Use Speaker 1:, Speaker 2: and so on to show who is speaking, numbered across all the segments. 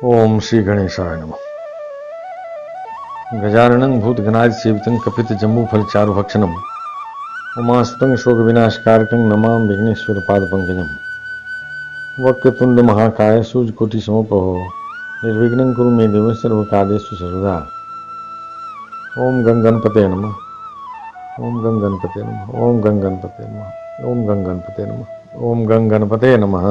Speaker 1: ओम श्री गणेशाय नमः। गजाननं भूतगणादिसेवितं कपितजम्बूफलचारुभक्षणम् उमासुतं शोकविनाशकारकं नमामि विघ्नेश्वरपादपङ्कजम्। वक्रतुण्डमहाकाय सूर्यकोटिसमप्रभो निर्विघ्नं कुरु मे देव सर्वकार्येषु सर्वदा। ओम गंगणपते नमः। ओम गंगणपते नमः। ओम गंगणपते नमः। ओम गंगणपते नमः। ओम गंगणपते नमः।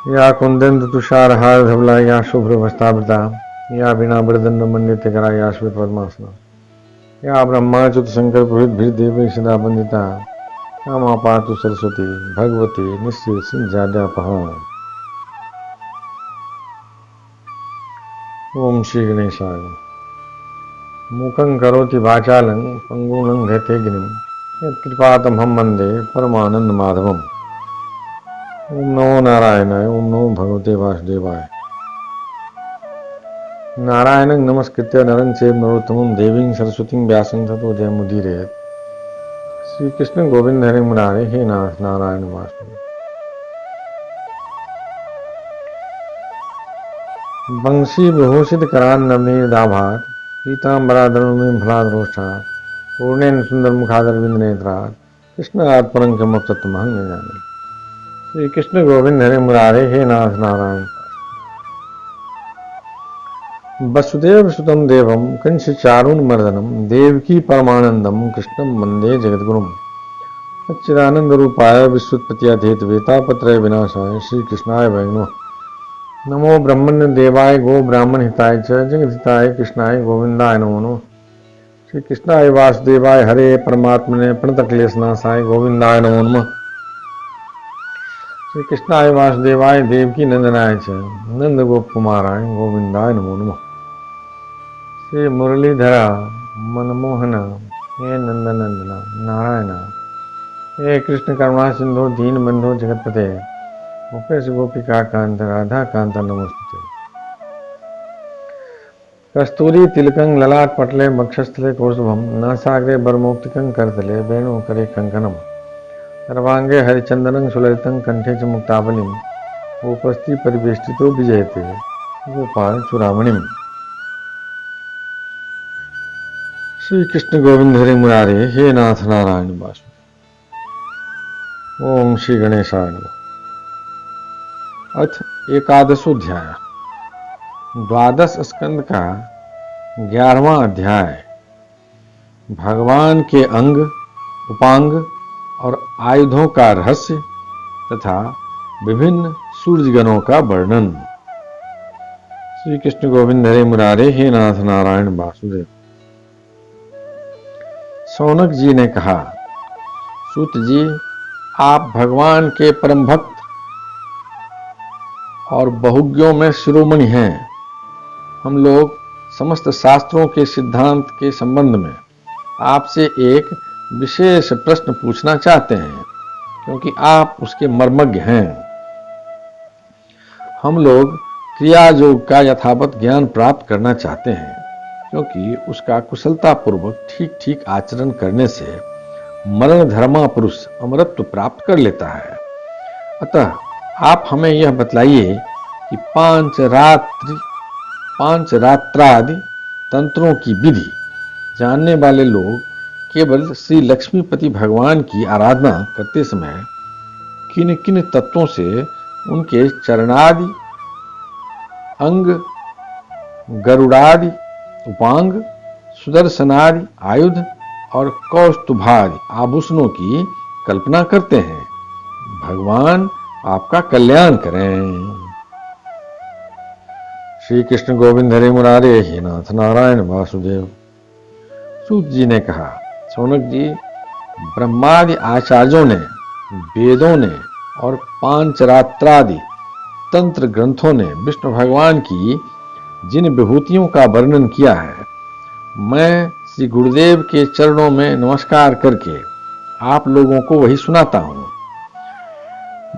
Speaker 1: या कुंदंत तुषारहार धवला या शुभ्रभस्तावृता या बिना बृदंड मंडितकरा या श्वेत पद्मासना या ब्रह्माच्युत शंकर पुरोहित देवी सदा वंदिता या मां पातु सरस्वती भगवती निश्चय सिंध्याद्यापहा। ओम श्री गणेशाय। मूकं करोति वाचालं पंगुलं घते गिरिं यत्कृपातमहं वन्दे परमानंद माधवम्। ओम नमो नारायणाय। ओम नमो भगवते वासुदेवाय। नारायणं नमस्कृत्य नरं चैव नरोत्तमं देवीं सरस्वतीं व्यासं ततो जयमुदीरयेत्। श्री कृष्ण गोविंद हरे मुरारे हे नाथ नारायण वासुदेव। बंशी विभूषित करान नवनीदाभात पीतांबराधर में फलादरोष्ठात् पूर्णेन सुंदर मुखादर बिंद नेत्रात् कृष्ण आत्मरं किम तत्त्वमहं न जाने। श्री कृष्ण गोविंद हरे मुरारे हे नाथ नारायण। वसुदेव सुतं देवं कंस चारुणमर्दनं देवकी परमानंदम कृष्णं वंदे जगद्गुरुम्। सच्चिदानंद रूपाय विश्वोत्पत्त्यादिहेतवे तापत्रय विनाशाय श्री कृष्णाय वै नमः। नमो ब्रह्मण्य देवाय गो ब्राह्मण हिताय च जगद्हिताय कृष्णाय गोविंदाय नमो नमः। श्री कृष्णाय वासुदेवाय हरे परमात्मने प्रणतक्लेशनाशाय गोविंदाय नमो नमः। श्री कृष्णाय वासुदेवाय देवकी नंदनाय च नंद गोप कुमाराय गोविंदाय नमो नमः। श्री मुरलीधरा मनमोहन हे नंदनंदना नारायण हे कृष्ण करुणा सिंधु दीन बंधु जगतपते गोपेश गोपिका कांत राधा कांत नमस्ते। कस्तूरी तिलकं ललाट पटले वक्षस्थले कौस्तुभं नासाग्रे बरमौक्तिकं करतले वेणु करे कंकणम्। सर्वांगे हरिचंदनं सुललितं कंठे च मुक्तावलिं उपस्थि परिवेष्टितो विजयते गोपाल चूड़ामणिम्। श्री कृष्ण गोविंद हरे मुरारे हे नाथ नारायण वासुदेव। ओम श्री गणेशाय नमः। अथ एकादशोध्याय। द्वादश स्कंद का 11वां अध्याय। भगवान के अंग उपांग और आयुधों का रहस्य तथा विभिन्न सूर्यगणों का वर्णन। श्री कृष्ण गोविंद हरे मुरारे हे नाथ नारायण वासुदेव। शौनक जी ने कहा, सूत जी आप भगवान के परम भक्त और बहुज्ञों में शिरोमणि हैं। हम लोग समस्त शास्त्रों के सिद्धांत के संबंध में आपसे एक विशेष प्रश्न पूछना चाहते हैं क्योंकि आप उसके मर्मज्ञ हैं। हम लोग क्रिया योग का यथावत ज्ञान प्राप्त करना चाहते हैं क्योंकि उसका कुशलतापूर्वक ठीक ठीक आचरण करने से मरण धर्मा पुरुष अमरत्व प्राप्त कर लेता है। अतः आप हमें यह बतलाइए कि पांच रात्रादि तंत्रों की विधि जानने वाले लोग केवल श्री लक्ष्मीपति भगवान की आराधना करते समय किन किन तत्वों से उनके चरणादि अंग गरुड़ादि उपांग सुदर्शनादि आयुध और कौस्तुभादि आभूषणों की कल्पना करते हैं। भगवान आपका कल्याण करें। श्री कृष्ण गोविंद हरे मुरारे हे नाथ नारायण वासुदेव। सूत जी ने कहा, शौनक जी ब्रह्मादि आचार्यों ने वेदों ने और पांचरात्रादि तंत्र ग्रंथों ने विष्णु भगवान की जिन विभूतियों का वर्णन किया है, मैं श्री गुरुदेव के चरणों में नमस्कार करके आप लोगों को वही सुनाता हूं।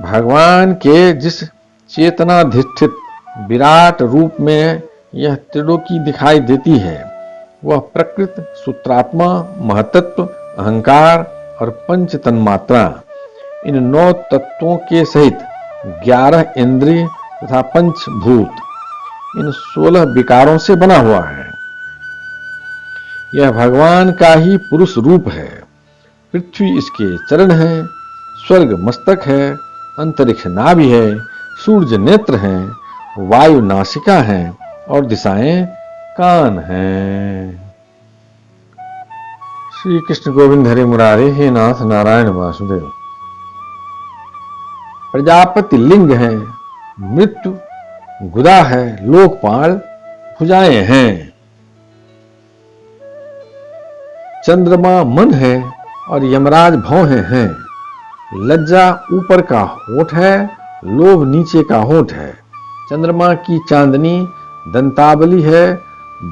Speaker 1: भगवान के जिस चेतनाधिष्ठित विराट रूप में यह त्रिलोकी दिखाई देती है वह प्रकृत सूत्रात्मा महतत्व अहंकार और पंच तन्मात्रा इन 9 तत्वों के सहित 11 इंद्रिय तथा पंचभूत, इन 16 विकारों से बना हुआ है। यह भगवान का ही पुरुष रूप है। पृथ्वी इसके चरण है, स्वर्ग मस्तक है, अंतरिक्ष नाभि है, सूर्य नेत्र हैं, वायु नासिका है और दिशाएं कान हैं। श्री कृष्ण गोविंद हरे मुरारे, हे नाथ नारायण वासुदेव। प्रजापति लिंग है, मृत्यु गुदा है, लोकपाल भुजाएं हैं। चंद्रमा मन है और यमराज भौहें हैं। लज्जा ऊपर का होठ है, लोभ नीचे का होठ है। चंद्रमा की चांदनी दंतावली है,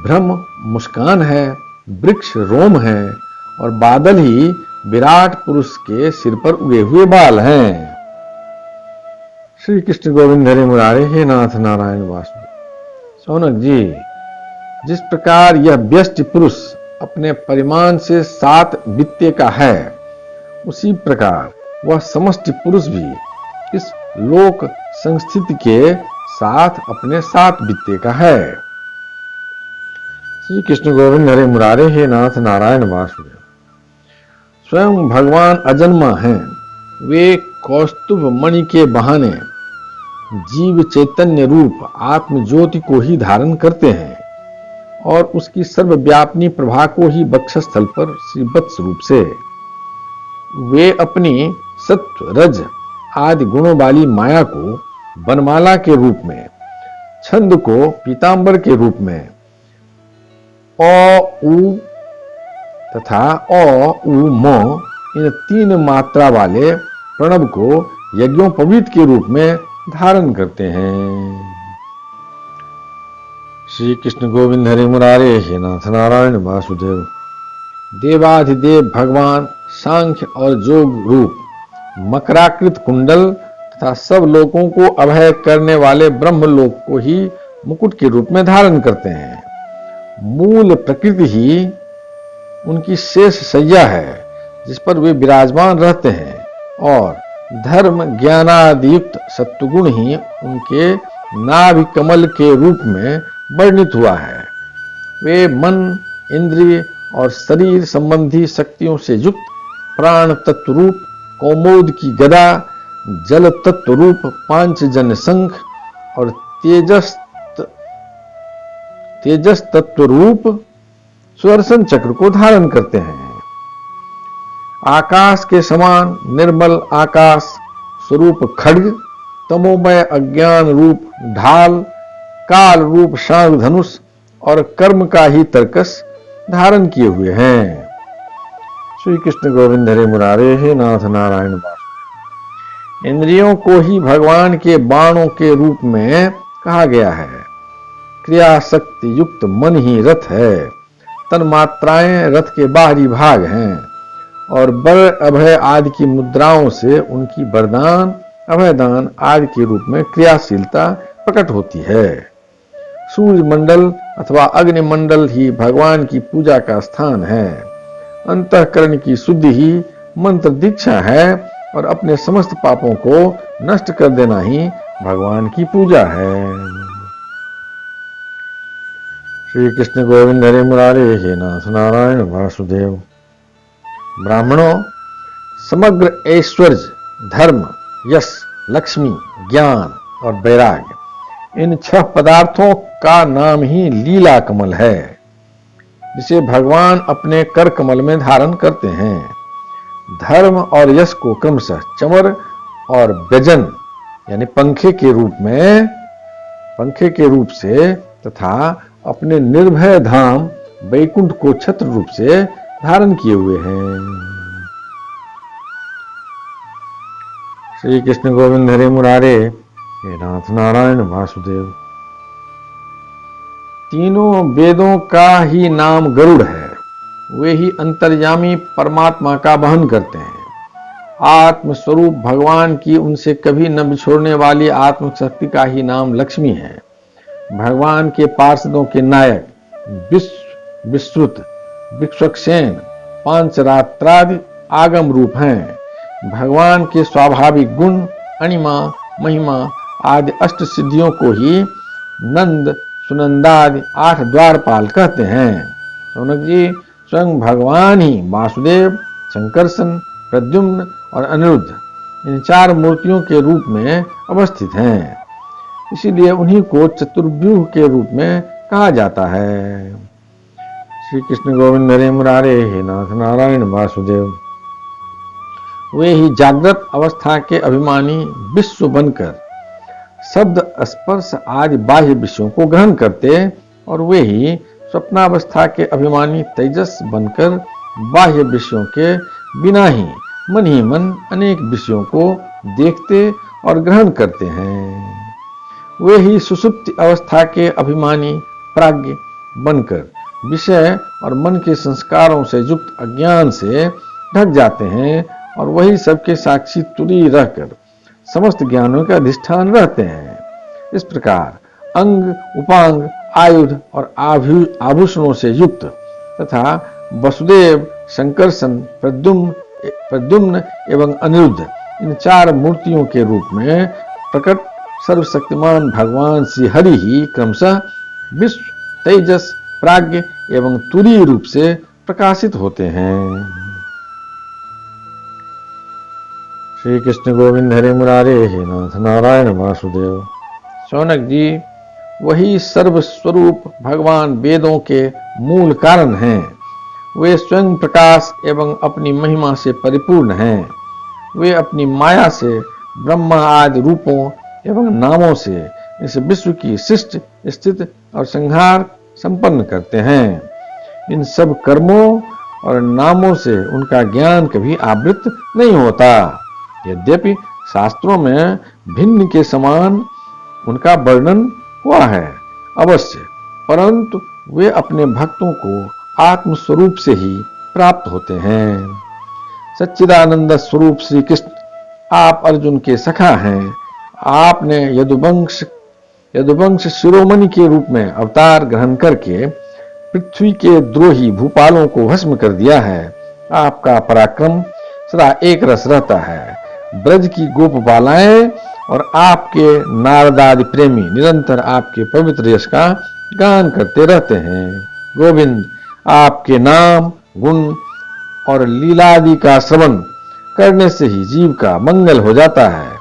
Speaker 1: ब्रह्म मुस्कान है, वृक्ष रोम है और बादल ही विराट पुरुष के सिर पर उगे हुए बाल हैं। श्री कृष्ण गोविंद हरे मुरारे, हे नाथ नारायण वासुदेव। सौनक जी, जिस प्रकार यह व्यष्टि पुरुष अपने परिमाण से 7 वित्ते का है, उसी प्रकार वह समष्टि पुरुष भी इस लोक संस्थिति के साथ अपने 7 वित्ते का है। श्री कृष्ण गोविंद हरे मुरारे, हे नाथ नारायण वासुदेव। स्वयं भगवान अजन्मा हैं। वे कौस्तुभ मणि के बहाने जीव चैतन्य रूप आत्म ज्योति को ही धारण करते हैं और उसकी सर्वव्यापिनी प्रभा को ही वक्षस्थल पर श्रीवत्स रूप से वे अपनी सत्व रज आदि गुणों वाली माया को बनमाला के रूप में, छंद को पीतांबर के रूप में, अ उ तथा अ उ म इन 3 मात्रा वाले प्रणव को यज्ञोपवीत के रूप में धारण करते हैं। श्री कृष्ण गोविंद हरे मुरारे, हे नाथ नारायण वासुदेव। देवाधिदेव भगवान सांख्य और जोग रूप मकराकृत कुंडल तथा सब लोगों को अभय करने वाले ब्रह्मलोक को ही मुकुट के रूप में धारण करते हैं। मूल प्रकृति ही उनकी शेष सैया है जिस पर वे विराजमान रहते हैं और धर्म ज्ञानादियुक्त सत्वगुण ही उनके नाभि कमल के रूप में वर्णित हुआ है। वे मन, इंद्रिय और शरीर संबंधी शक्तियों से युक्त प्राण तत्व रूप कौमोद की गदा, जल तत्व रूप पांचजन्य शंख और तेजस तत्व रूप सुदर्शन चक्र को धारण करते हैं। आकाश के समान निर्मल आकाश स्वरूप खड्ग, तमोमय अज्ञान रूप ढाल, काल रूप शांग धनुष और कर्म का ही तर्कस धारण किए हुए हैं। श्री कृष्ण गोविंद हरे मुरारे, हे नाथ नारायण वासुदेव। इंद्रियों को ही भगवान के बाणों के रूप में कहा गया है। क्रिया शक्ति युक्त मन ही रथ है। तन मात्राएं रथ के बाहरी भाग हैं और बर अभय आदि की मुद्राओं से उनकी वरदान अभयदान आदि के रूप में क्रियाशीलता प्रकट होती है। सूर्य मंडल अथवा अग्निमंडल ही भगवान की पूजा का स्थान है। अंतःकरण की शुद्धि ही मंत्र दीक्षा है और अपने समस्त पापों को नष्ट कर देना ही भगवान की पूजा है। श्री कृष्ण गोविंद हरे मुरारे, हे नाथ नारायण वासुदेव। ब्राह्मणों, समग्र ऐश्वर्य, धर्म, यश, लक्ष्मी, ज्ञान और वैराग्य इन 6 पदार्थों का नाम ही लीला कमल है, जिसे भगवान अपने कर कमल में धारण करते हैं। धर्म और यश को क्रमशः चमर और व्यजन यानी पंखे के रूप से तथा अपने निर्भय धाम वैकुंठ को छत्र रूप से धारण किए हुए हैं। श्री कृष्ण गोविंद हरे मुरारे, हे नाथ नारायण वासुदेव। तीनों वेदों का ही नाम गरुड़ है। वे ही अंतर्यामी परमात्मा का वहन करते हैं। आत्म स्वरूप भगवान की उनसे कभी न बिछोड़ने वाली आत्म शक्ति का ही नाम लक्ष्मी है। भगवान के पार्षदों के नायक विश्रुत, विश्वक्सेन, पांचरात्रादि आगम रूप हैं। भगवान के स्वाभाविक गुण, अणिमा, महिमा आदि अष्ट सिद्धियों को ही नंद, सुनंदादि 8 द्वारपाल कहते हैं। शौनक जी, स्वयं भगवान ही वासुदेव, शंकरसन, प्रद्युम्न और अनिरुद्ध इन 4 मूर्तियों के रूप में अवस्थित हैं। इसीलिए उन्हीं को चतुर्व्यूह के रूप में कहा जाता है। श्री कृष्ण गोविंद हरे मुरारे हे नाथ नारायण वासुदेव। वे ही जागृत अवस्था के अभिमानी विश्व बनकर शब्द, स्पर्श आदि बाह्य विषयों को ग्रहण करते, और वे ही स्वप्नावस्था के अभिमानी तेजस बनकर बाह्य विषयों के बिना ही मन अनेक विषयों को देखते और ग्रहण करते हैं। वे ही सुषुप्ति अवस्था के अभिमानी प्राज्ञ बनकर विषय और मन के संस्कारों से युक्त अज्ञान से ढक जाते हैं, और वही सबके साक्षी तुरी रहकर समस्त ज्ञानों का अधिष्ठान रहते हैं। इस प्रकार अंग, उपांग, आयुध और आभूषणों से युक्त तथा वसुदेव, शंकरसन, प्रद्युम्न एवं अनिरुद्ध इन 4 मूर्तियों के रूप में प्रकट सर्वशक्तिमान भगवान श्री हरि ही क्रमशः विश्व, तेजस, प्राज्ञ एवं तुरीय रूप से प्रकाशित होते हैं। श्री कृष्ण गोविंद हरे मुरारे हे नाथ नारायण वासुदेव। शौनक जी, वही सर्वस्वरूप भगवान वेदों के मूल कारण हैं। वे स्वयं प्रकाश एवं अपनी महिमा से परिपूर्ण हैं। वे अपनी माया से ब्रह्मा आदि रूपों एवं नामों से इस विश्व की सृष्टि, स्थिति और संहार संपन्न करते हैं। इन सब कर्मों और नामों से उनका ज्ञान कभी आवृत नहीं होता। यद्यपि शास्त्रों में भिन्न के समान उनका वर्णन हुआ है अवश्य, परंतु वे अपने भक्तों को आत्म स्वरूप से ही प्राप्त होते हैं। सच्चिदानंद स्वरूप श्री कृष्ण, आप अर्जुन के सखा हैं। आपने यदुवंश शिरोमणि के रूप में अवतार ग्रहण करके पृथ्वी के द्रोही भूपालों को भस्म कर दिया है। आपका पराक्रम सदा एक रस रहता है। ब्रज की गोपबालाएं और आपके नारदादि प्रेमी निरंतर आपके पवित्र यश का गान करते रहते हैं। गोविंद, आपके नाम, गुण और लीलादि का श्रवण करने से ही जीव का मंगल हो जाता है।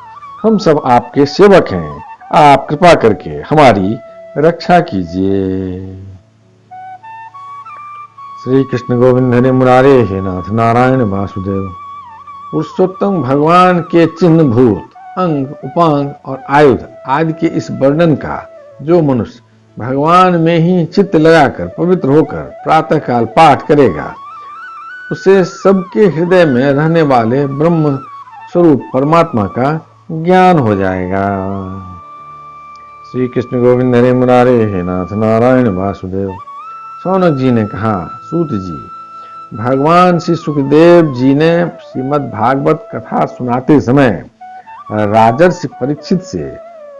Speaker 1: हम सब आपके सेवक हैं। आप कृपा करके हमारी रक्षा कीजिए। श्री कृष्ण गोविंद हरे मुरारे हे नाथ नारायण वासुदेव। पुरुषोत्तम भगवान के चिन्ह भूत अंग, उपांग और आयुध आदि के इस वर्णन का जो मनुष्य भगवान में ही चित्त लगाकर पवित्र होकर प्रातः काल पाठ करेगा, उसे सबके हृदय में रहने वाले ब्रह्म स्वरूप परमात्मा का ज्ञान हो जाएगा। श्री कृष्ण गोविंद हरे मुरारे हे नाथ नारायण वासुदेव। शौनक जी ने कहा, सूत जी, भगवान श्री सुखदेव जी ने श्रीमद् भागवत कथा सुनाते समय राजर्षि परीक्षित से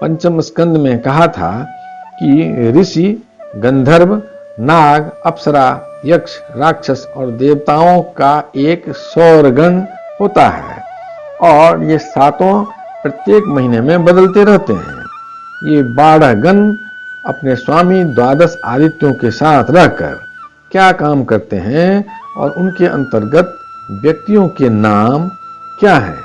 Speaker 1: पंचम स्कंद में कहा था कि ऋषि, गंधर्व, नाग, अप्सरा, यक्ष, राक्षस और देवताओं का एक सौरगण होता है, और ये 7 प्रत्येक महीने में बदलते रहते हैं। ये 12 गण अपने स्वामी 12 आदित्यों के साथ रहकर क्या काम करते हैं और उनके अंतर्गत व्यक्तियों के नाम क्या हैं?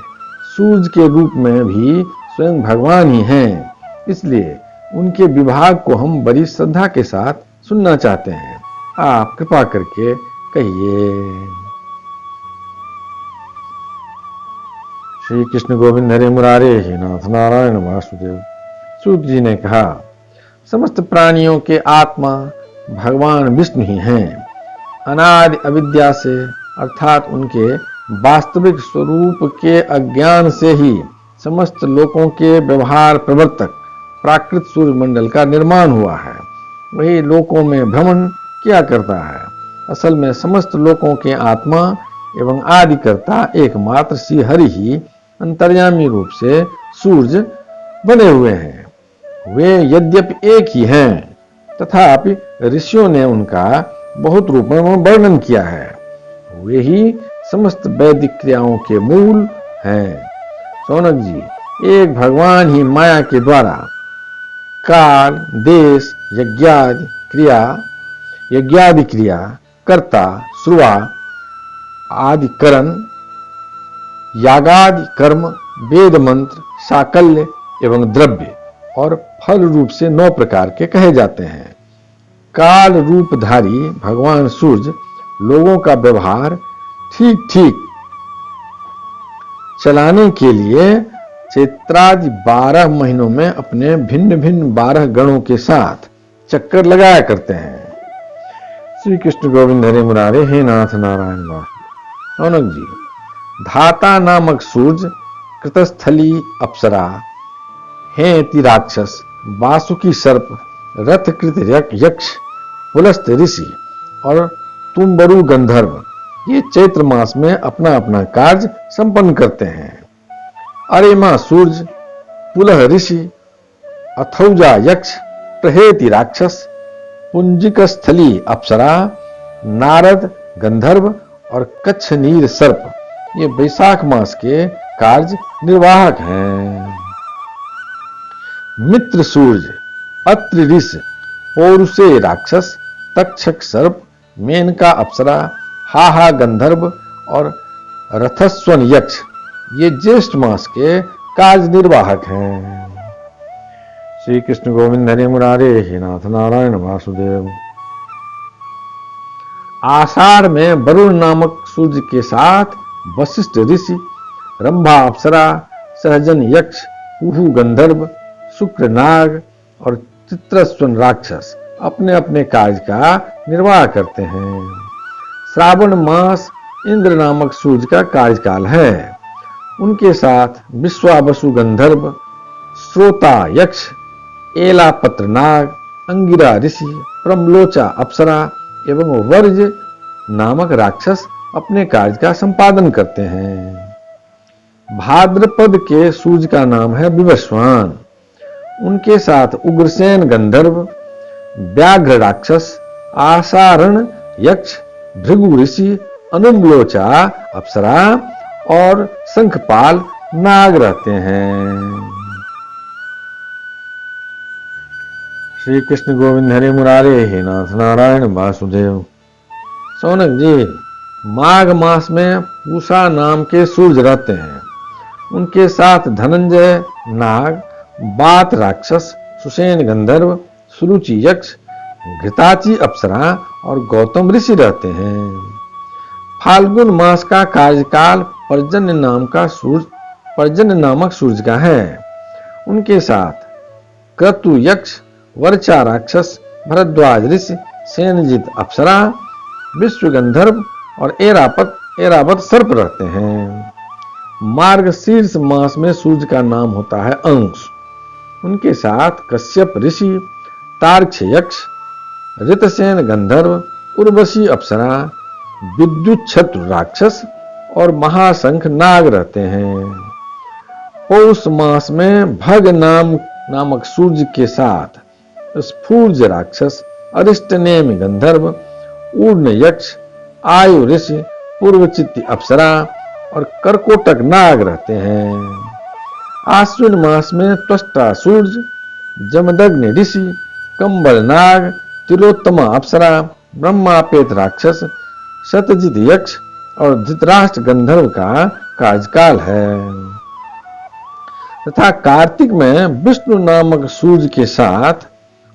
Speaker 1: सूर्य के रूप में भी स्वयं भगवान ही हैं। इसलिए उनके विभाग को हम बड़ी श्रद्धा के साथ सुनना चाहते हैं। आप कृपा करके कहिए। श्री कृष्ण गोविंद हरे मुरारे हे नाथ नारायण वासुदेव। सूत जी ने कहा, समस्त प्राणियों के आत्मा भगवान विष्णु ही हैं। अनादि अविद्या से अर्थात उनके वास्तविक स्वरूप के अज्ञान से ही समस्त लोकों के व्यवहार प्रवर्तक प्राकृत सूर्य मंडल का निर्माण हुआ है। वही लोकों में भ्रमण किया करता है। असल में समस्त लोकों के आत्मा एवं आदिकर्ता एकमात्र श्री हरि ही अंतर्यामी रूप से सूर्य बने हुए हैं। वे यद्यपि एक ही हैं, तथापि ऋषियों ने उनका बहुत रूपों में वर्णन किया है। वे ही समस्त वैदिक क्रियाओं के मूल हैं। शौनक जी, एक भगवान ही माया के द्वारा काल, देश, यज्ञादि क्रिया, कर्ता, श्रुवा आदि करण, यागादि कर्म, वेद मंत्र, साकल्य एवं द्रव्य और फल रूप से 9 प्रकार के कहे जाते हैं। काल रूपधारी भगवान सूर्य लोगों का व्यवहार ठीक ठीक चलाने के लिए चैत्रादि 12 महीनों में अपने भिन्न भिन्न 12 गणों के साथ चक्कर लगाया करते हैं। श्री कृष्ण गोविंद हरे मुरारे, हे नाथ नारायण वासुदेव। शौनक जी, धाता नामक सूर्य, कृतस्थली अप्सरा, हेति राक्षस, वासुकी सर्प, रथकृत यक्ष, पुलस्त ऋषि और तुम्बरु गंधर्व ये चैत्र मास में अपना अपना कार्य संपन्न करते हैं। अरेमा सूर्य, पुलह ऋषि, अथौजा यक्ष, प्रहेति राक्षस, पुंजिकस्थली अप्सरा, नारद गंधर्व और कच्छनीर सर्प ये वैशाख मास के कार्य निर्वाहक हैं। मित्र सूर्य, अत्रि ऋषि, पौरुषे राक्षस, तक्षक सर्प, मेनका अप्सरा, हाहा गंधर्व और रथस्वन यक्ष ये ज्येष्ठ मास के कार्य निर्वाहक हैं। श्री कृष्ण गोविंद हरे मुरारे, हे नाथ नारायण वासुदेव। आषाढ़ में वरुण नामक सूर्य के साथ वशिष्ठ ऋषि, रंभा अप्सरा, सहजन यक्ष, कुहू गंधर्व, शुक्र नाग और चित्रस्वन राक्षस अपने अपने कार्य का निर्वाह करते हैं। श्रावण मास इंद्र नामक सूर्य का कार्यकाल है। उनके साथ विश्वावसु गंधर्व, श्रोता यक्ष, एलापत्र नाग, अंगिरा ऋषि, प्रमलोचा अप्सरा एवं वर्ज नामक राक्षस अपने कार्य का संपादन करते हैं। भाद्रपद के सूर्य का नाम है विवस्वान। उनके साथ उग्रसेन गंधर्व, व्याघ्र राक्षस, आसारण यक्ष, भृगु ऋषि, अनुमलोचा अप्सरा और शंखपाल नाग रहते हैं। श्री कृष्ण गोविंद हरे मुरारे, हे नाथ नारायण वासुदेव। शौनक जी, माघ मास में पूषा नाम के सूर्य रहते हैं। उनके साथ धनंजय नाग, बात राक्षस, सुसेन गंधर्व, सुरुचि यक्ष, घृताची अप्सरा और गौतम ऋषि रहते हैं। फाल्गुन मास का कार्यकाल पर्जन्य नामक सूर्य का है। उनके साथ क्रतु यक्ष, वर्चा राक्षस, भरद्वाज ऋषि, सेनजित अप्सरा, विश्व गंधर्व और एरावत सर्प रहते हैं। मार्गशीर्ष मास में सूर्य का नाम होता है अंश। उनके साथ कश्यप ऋषि, तार्क्ष यक्ष, ऋतसेन गंधर्व, उर्वशी अप्सरा, विद्युत छत्र राक्षस और महाशंख नाग रहते हैं। पौष मास में भग नामक सूर्य के साथ स्फूर्ज राक्षस, अरिष्टनेमि गंधर्व, ऊर्न यक्ष, आयु ऋषि, पूर्वचित्ती अप्सरा और कर्कोटक नाग रहते हैं। आश्विन मास में त्वष्टा सूर्य, जमदग्नि ऋषि, कंबल नाग, तिलोत्तमा अप्सरा, ब्रह्मापेत राक्षस, शतजित यक्ष और धृतराष्ट्र गंधर्व का कार्यकाल है। तथा कार्तिक में विष्णु नामक सूर्य के साथ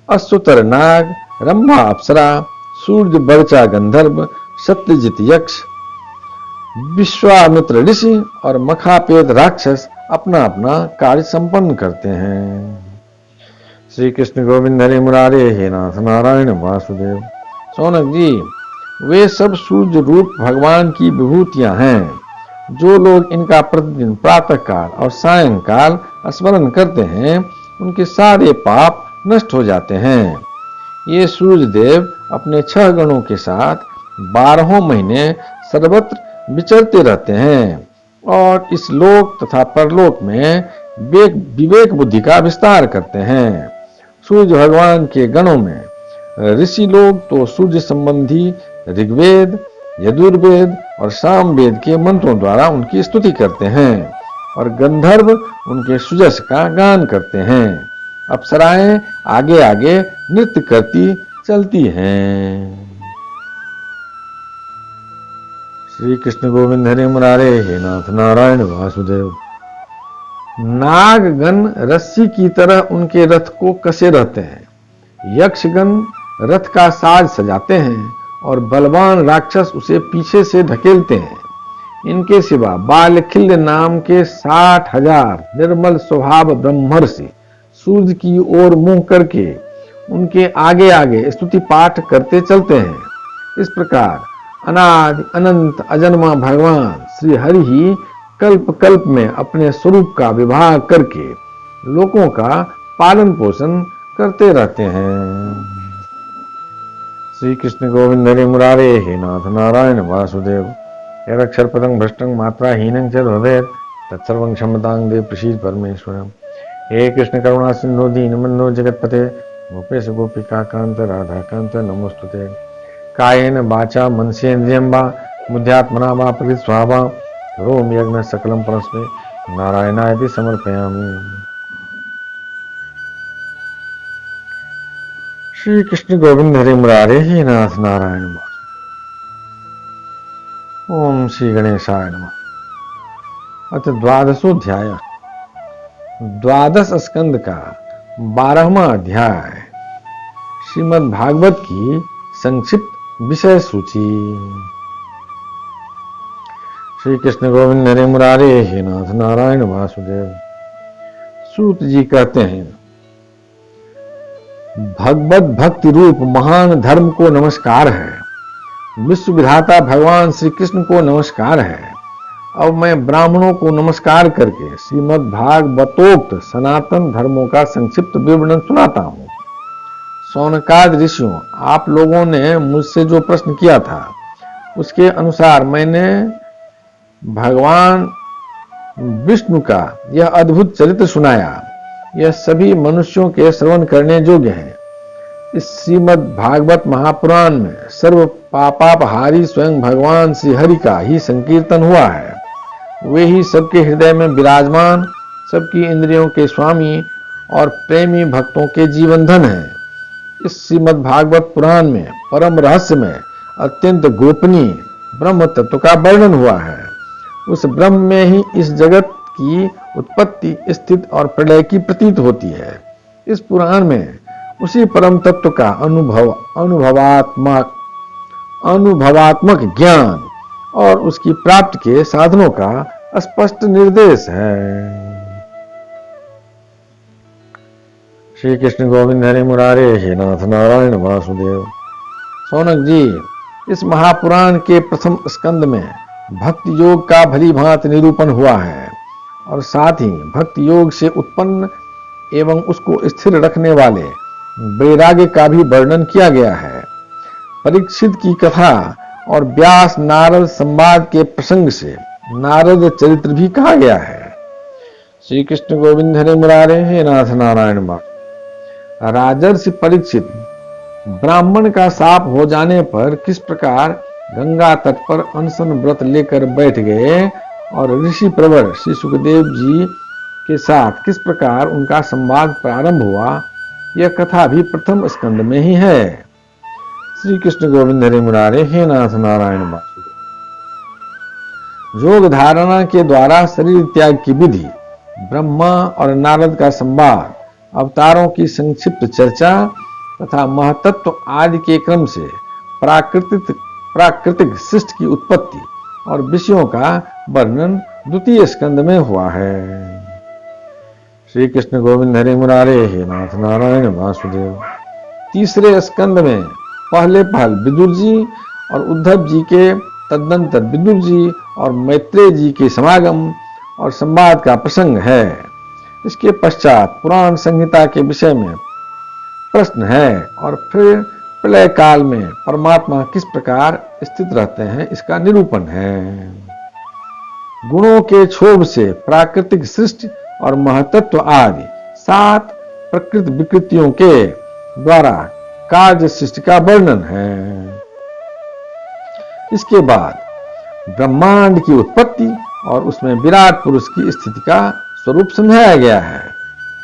Speaker 1: अश्वतर नाग, रंभा अप्सरा, सूर्य बर्चा गंधर्व, सत्यजित यक्ष, विश्वामित्र ऋषि और मखापेत राक्षस अपना अपना कार्य संपन्न करते हैं। श्री कृष्ण गोविंद हरे मुरारे, हे नाथ नारायण वासुदेव। शौनक जी, वे सब सूर्य रूप भगवान की विभूतियां हैं। जो लोग इनका प्रतिदिन प्रातः काल और सायंकाल स्मरण करते हैं उनके सारे पाप नष्ट हो जाते हैं। ये सूर्य देव अपने 6 गणों के साथ 12 महीने सर्वत्र विचरते रहते हैं और इस लोक तथा परलोक में विवेक बुद्धि का विस्तार करते हैं। सूर्य भगवान के गणों में ऋषि लोग तो सूर्य संबंधी ऋग्वेद, यजुर्वेद और सामवेद के मंत्रों द्वारा उनकी स्तुति करते हैं। और गंधर्व उनके सुजस का गान करते हैं। अप्सराएं आगे आगे नृत्य करती चलती हैं। श्री कृष्ण गोविंद हरे मुरारे, हे नाथ नारायण वासुदेव। नागगण रस्सी की तरह उनके रथ को कसे रहते हैं। यक्षगण रथ का साज सजाते हैं और बलवान राक्षस उसे पीछे से ढकेलते हैं। इनके सिवा बालखिल्य नाम के 60,000 निर्मल स्वभाव ब्रह्मर्षि सूर्य की ओर मुंह करके उनके आगे आगे स्तुति पाठ करते चलते हैं। इस प्रकार अनादि अनंत अजन्मा भगवान श्री हरि ही कल्प कल्प में अपने स्वरूप का विभाग करके लोगों का पालन पोषण करते रहते हैं। श्री कृष्ण गोविंद हरे मुरारे, हे नाथ नारायण वासुदेव। यदक्षर पदं भ्रष्टं मात्राहीनं च भवेत् तत्सर्वं क्षमतां देव प्रसीद परमेश्वरम्। हे कृष्ण करुणा सिंधु दीनबन्धो जगत्पते गोपेश गोपिका कांत राधा कांत नमोस्तुते। कायेन वाचा मनसेन्द्रियं वा बुद्ध्यात्मना वा प्रकृति स्वभावा करोमि यज्ञ सकलं परस्मै नारायणाय समर्पयामि। श्री कृष्ण गोविंद हरे मुरारे, हे नाथ नारायण वासुदेव। ओम श्री गणेशाय नमः। अथ 12वां अध्याय, 12 स्कंद का 12वां अध्याय, श्रीमद् भागवत की संक्षिप्त विषय सूची। श्री कृष्ण गोविंद हरे मुरारे, हे नाथ नारायण वासुदेव। सूत जी कहते हैं, भगवत भक्ति रूप महान धर्म को नमस्कार है। विश्व विधाता भगवान श्री कृष्ण को नमस्कार है। अब मैं ब्राह्मणों को नमस्कार करके श्रीमद् भागवतोक्त सनातन धर्मों का संक्षिप्त विवरण सुनाता हूँ। सौनकाद ऋषियों, आप लोगों ने मुझसे जो प्रश्न किया था उसके अनुसार मैंने भगवान विष्णु का यह अद्भुत चरित्र सुनाया। यह सभी मनुष्यों के श्रवण करने योग्य है। इस श्रीमद् भागवत महापुराण में सर्व पापापहारी स्वयं भगवान श्री हरि का ही संकीर्तन हुआ है। वे ही सबके हृदय में विराजमान, सबकी इंद्रियों के स्वामी और प्रेमी भक्तों के जीवन धन है। इस श्रीमद् भागवत पुराण में परम रहस्य में अत्यंत गोपनीय ब्रह्म तत्व का वर्णन हुआ है। उस ब्रह्म में ही इस जगत की उत्पत्ति, स्थिति और प्रलय की प्रतीत होती है। इस पुराण में उसी परम तत्व का अनुभवात्मक ज्ञान और उसकी प्राप्ति के साधनों का स्पष्ट निर्देश है। श्री कृष्ण गोविंद हरे मुरारे, हे नाथ नारायण वासुदेव। सौनक जी, इस महापुराण के प्रथम स्कंद में भक्ति योग का भली भांति निरूपण हुआ है और साथ ही भक्ति योग से उत्पन्न एवं उसको स्थिर रखने वाले वैराग्य का भी वर्णन किया गया है। परीक्षित की कथा और व्यास नारद संवाद के प्रसंग से नारद चरित्र भी कहा गया है। श्री कृष्ण गोविंद हरे मुरारे, हे नाथ नारायण वासुदेव। राजर्षि परीक्षित ब्राह्मण का शाप हो जाने पर किस प्रकार गंगा तट पर अनशन व्रत लेकर बैठ गए और ऋषि प्रवर श्री सुखदेव जी के साथ किस प्रकार उनका संवाद प्रारंभ हुआ, यह कथा भी प्रथम स्कंद में ही है। श्री कृष्ण गोविंद हरे मुरारे, हे नाथ नारायण वासुदेव। योग धारणा के द्वारा शरीर त्याग की विधि, ब्रह्मा और नारद का संवाद, अवतारों की संक्षिप्त चर्चा तथा महतत्व आदि के क्रम से प्राकृतिक सृष्टि की उत्पत्ति और विषयों का वर्णन द्वितीय स्कंद में हुआ है। श्री कृष्ण गोविंद हरे मुरारे, हे नाथ नारायण वासुदेव। तीसरे स्कंद में पहले विदुर जी और उद्धव जी के तदनंतर विदुर जी और मैत्रेय जी के समागम और संवाद का प्रसंग है। इसके पश्चात पुराण संहिता के विषय में प्रश्न है और फिर प्रलय काल में परमात्मा किस प्रकार स्थित रहते हैं इसका निरूपण है। गुणों के क्षोभ से प्राकृतिक सृष्टि और महतत्व आदि 7 प्रकृति विकृतियों के द्वारा कार्य सृष्टि का वर्णन है। इसके बाद ब्रह्मांड की उत्पत्ति और उसमें विराट पुरुष की स्थिति का स्वरूप समझाया गया है।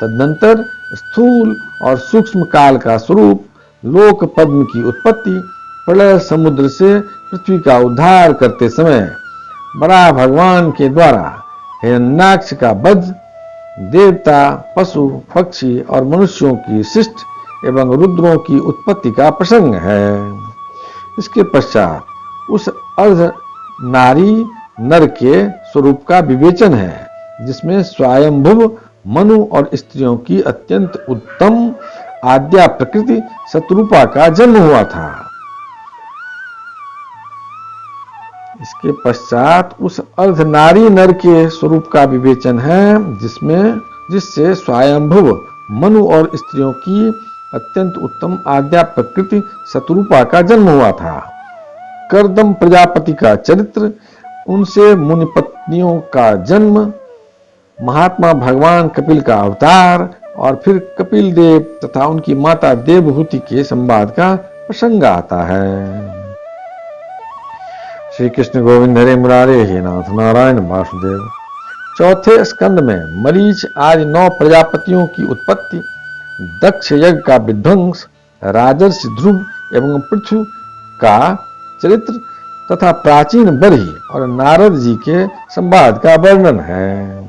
Speaker 1: तदनंतर स्थूल और सूक्ष्म काल का स्वरूप, लोक पद्म की उत्पत्ति, प्रलय समुद्र से पृथ्वी का उद्धार करते समय बड़ा भगवान के द्वारा हिरण्याक्ष का वध, देवता, पशु, पक्षी और मनुष्यों की शिष्ट एवं रुद्रों की उत्पत्ति का प्रसंग है। इसके पश्चात उस अर्ध नारी नर के स्वरूप का विवेचन है, जिसमें स्वयंभुव मनु और स्त्रियों की अत्यंत उत्तम आद्या प्रकृति शतरूपा का जन्म हुआ था। इसके पश्चात उस अर्ध नारी नर के स्वरूप का विवेचन है, जिससे स्वयंभुव मनु और स्त्रियों की अत्यंत उत्तम आद्या प्रकृति शतरूपा का जन्म हुआ था। करदम प्रजापति का चरित्र, उनसे मुनि पत्नियों का जन्म, महात्मा भगवान कपिल का अवतार और फिर कपिल देव तथा उनकी माता देवहूति के संवाद का प्रसंग आता है। श्री कृष्ण गोविंद हरे मुरारे हे नाथ नारायण वासुदेव। चौथे स्कंद में मरीच आदि 9 प्रजापतियों की उत्पत्ति, दक्ष यज्ञ का विध्वंस, राजर्षि ध्रुव एवं पृथु का चरित्र तथा प्राचीन बरही और नारद जी के संवाद का वर्णन है।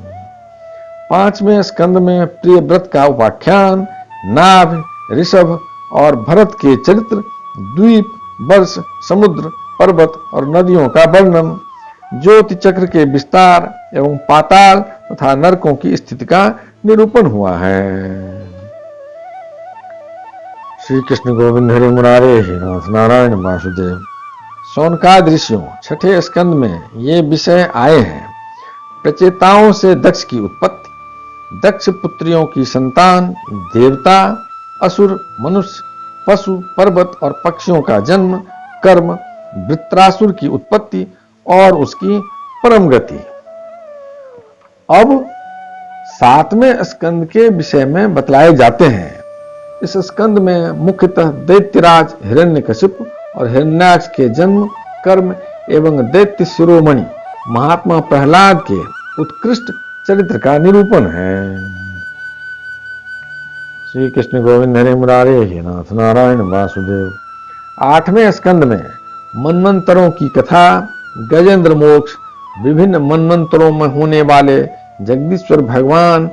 Speaker 1: 5वें स्कंद में प्रिय व्रत का उपाख्यान, नाभ, ऋषभ और भरत के चरित्र, द्वीप, वर्ष, समुद्र, पर्वत और नदियों का वर्णन, ज्योति चक्र के विस्तार एवं पाताल तथा नरकों की स्थिति का निरूपण हुआ है। श्री कृष्ण गोविंद हरे मुरारे हे नाथ नारायण वासुदेव। शौनकादि ऋषियों 6ठे स्कंद में ये विषय आए हैं। प्रचेताओं से दक्ष की उत्पत्ति, दक्ष पुत्रियों की संतान, देवता, असुर, मनुष्य, पशु, पर्वत और पक्षियों का जन्म, कर्म, वृत्रासुर की उत्पत्ति और उसकी परम गति। अब 7वें स्कंद के विषय में बतलाए जाते हैं। इस स्कंद में मुख्यतः दैत्यराज हिरण्यकशिपु और हिरण्याक्ष के जन्म, कर्म एवं दैत्य शिरोमणि महात्मा प्रहलाद के उत्कृष्ट चरित्र का निरूपण है। श्री कृष्ण गोविंद हरे मुरारे हे नाथ नारायण वासुदेव। 8वें स्कंद में मनमंत्रों की कथा, गजेंद्र मोक्ष, विभिन्न मनमंत्रों में होने वाले जगदीश्वर भगवान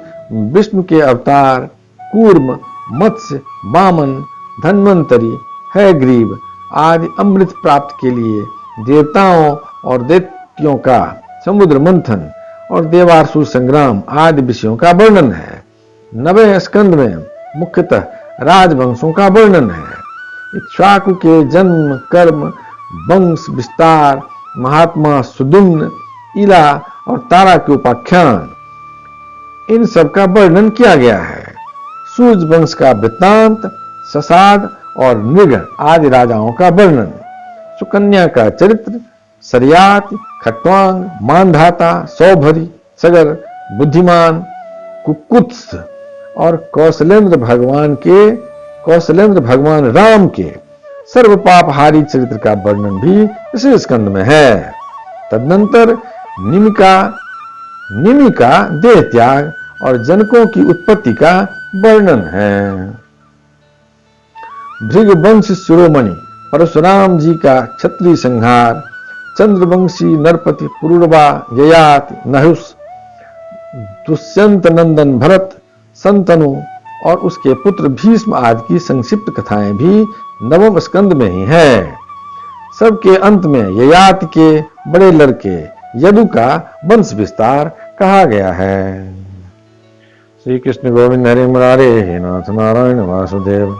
Speaker 1: विष्णु के अवतार, कूर्म, मत्स्य, वामन, धन्वंतरी, हयग्रीव आदि अमृत प्राप्त के लिए देवताओं और दैत्यों का समुद्र मंथन और देवासुर संग्राम आदि विषयों का वर्णन है। 9वें स्कंद में मुख्यतः राजवंशों का वर्णन है। इक्ष्वाकु के जन्म, कर्म, वंश विस्तार, महात्मा सुदुम्न, इला और तारा के उपाख्यान, इन सब का वर्णन किया गया है। सूर्य वंश का वृत्तांत, ससाद और नृग आदि राजाओं का वर्णन, सुकन्या का चरित्र, सरियात, खट्वांग, मानधाता, सौभरी, सगर, बुद्धिमान, कुकुत्स और कौशलेंद्र भगवान राम के सर्व पापहारी चरित्र का वर्णन भी इसी स्कंद में है। तदनंतर निमिका देह त्याग और जनकों की उत्पत्ति का वर्णन है। भृगवंश शिरोमणि परशुराम जी का क्षत्रिय संहार, चंद्रवंशी नरपति पुरुरवा, ययाति, नहुस, दुष्यंत नंदन भरत, संतनु और उसके पुत्र भीष्म आदि की संक्षिप्त कथाएं भी 9वें स्कंद में ही है। सबके अंत में ययाति के बड़े लड़के यदु का वंश विस्तार कहा गया है। श्री कृष्ण गोविंद हरे मुरारे हे नाथ नारायण वासुदेव।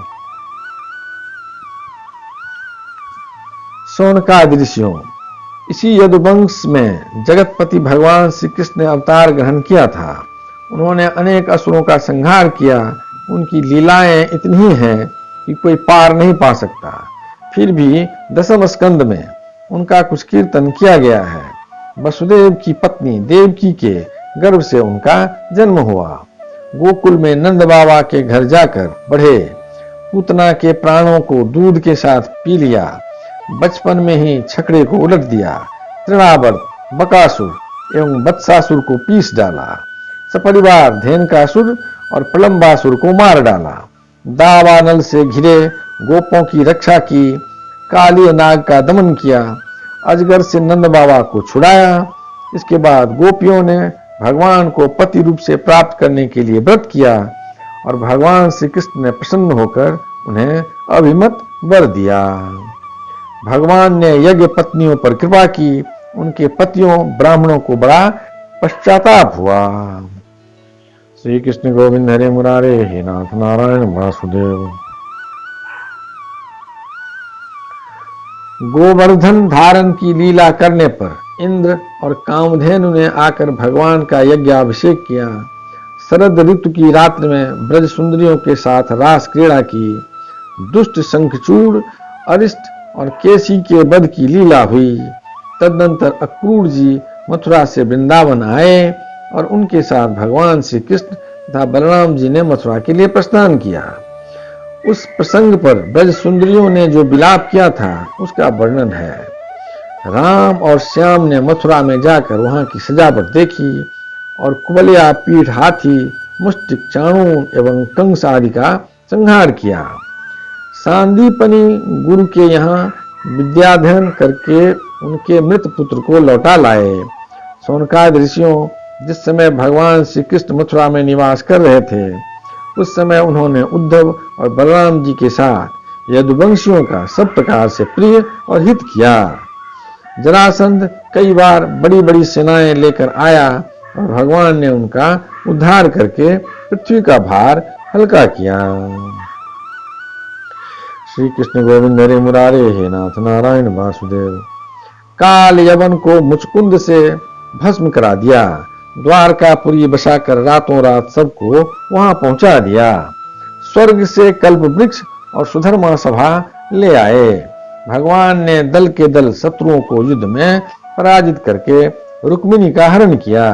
Speaker 1: शौनकादि ऋषियों, इसी यदुवंश में जगतपति भगवान श्री कृष्ण ने अवतार ग्रहण किया था। उन्होंने अनेक असुरों का संहार किया। उनकी लीलाएं इतनी ही हैं कि कोई पार नहीं पा सकता। फिर भी 10वें स्कंद में उनका कुछ कीर्तन किया गया है। वसुदेव की पत्नी देवकी के गर्भ से उनका जन्म हुआ। गोकुल में नंद बाबा के घर जाकर बढ़े। पूतना के प्राणों को दूध के साथ पी लिया। बचपन में ही छकड़े को उलट दिया। तृणावर्त, बकासुर, एवं वत्सासुर को पीस डाला। सपरिवार धेनुकासुर और प्रलंबासुर को मार डाला। दावानल से घिरे गोपों की रक्षा की, काली नाग का दमन किया, अजगर से नंद बाबा को छुड़ाया। इसके बाद गोपियों ने भगवान को पति रूप से प्राप्त करने के लिए व्रत किया और भगवान श्री कृष्ण ने प्रसन्न होकर उन्हें अभिमत वर दिया। भगवान ने यज्ञ पत्नियों पर कृपा की, उनके पतियों ब्राह्मणों को बड़ा पश्चाताप हुआ। श्री कृष्ण गोविंद हरे मुरारे, हे नाथ नारायण वासुदेव। गोवर्धन धारण की लीला करने पर इंद्र और कामधेनु ने आकर भगवान का यज्ञाभिषेक किया। शरद ऋतु की रात्रि में ब्रज सुंदरियों के साथ रास क्रीड़ा की। दुष्ट शंखचूड़, अरिष्ट और केसी के वध की लीला हुई। तदनंतर अक्रूर जी मथुरा से वृंदावन आए और उनके साथ भगवान श्री कृष्ण तथा बलराम जी ने मथुरा के लिए प्रस्थान किया। उस प्रसंग पर ब्रज सुंदरियों ने जो विलाप किया था उसका वर्णन है। राम और श्याम ने मथुरा में जाकर वहां की सजावट देखी और कुबलिया, पीठ हाथी, मुष्टिक, चाणूर एवं कंस आदि का संहार किया। सांदीपनी गुरु के यहाँ विद्याध्ययन करके उनके मृत पुत्र को लौटा लाए। सोनकाद ऋषियों जिस समय भगवान श्री कृष्ण मथुरा में निवास कर रहे थे उस समय उन्होंने उद्धव और बलराम जी के साथ यदुवंशियों का सब प्रकार से प्रिय और हित किया। जरासंध कई बार बड़ी बड़ी सेनाएं लेकर आया और भगवान ने उनका उद्धार करके पृथ्वी का भार हल्का किया। श्री कृष्ण गोविंद हरे मुरारे, हे नाथ नारायण वासुदेव। काल यवन को मुचकुंद से भस्म करा दिया। द्वारकापुरी बसाकर रातों रात सबको वहां पहुंचा दिया। स्वर्ग से कल्प वृक्ष और सुधर्मा सभा ले आए। भगवान ने दल के दल शत्रुओं को युद्ध में पराजित करके रुक्मिणी का हरण किया।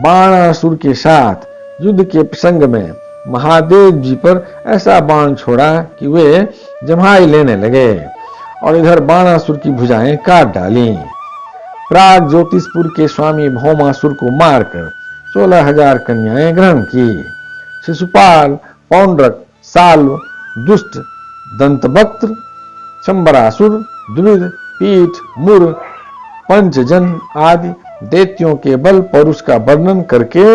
Speaker 1: बाणासुर के साथ युद्ध के प्रसंग में महादेव जी पर ऐसा बाण छोड़ा कि वे जम्हाई लेने लगे और इधर बाणासुर की भुजाएं काट डाली। प्राग ज्योतिषपुर के स्वामी भौमासुर को मारकर 16,000 कन्याएं ग्रहण की। शिशुपाल, पौंड्रक, साल्व, दुष्ट, दंतवक्त्र, शंबरासुर, द्विविध, पीठ, मुर, पंचजन आदि दैत्यों के बल पौरुष का वर्णन करके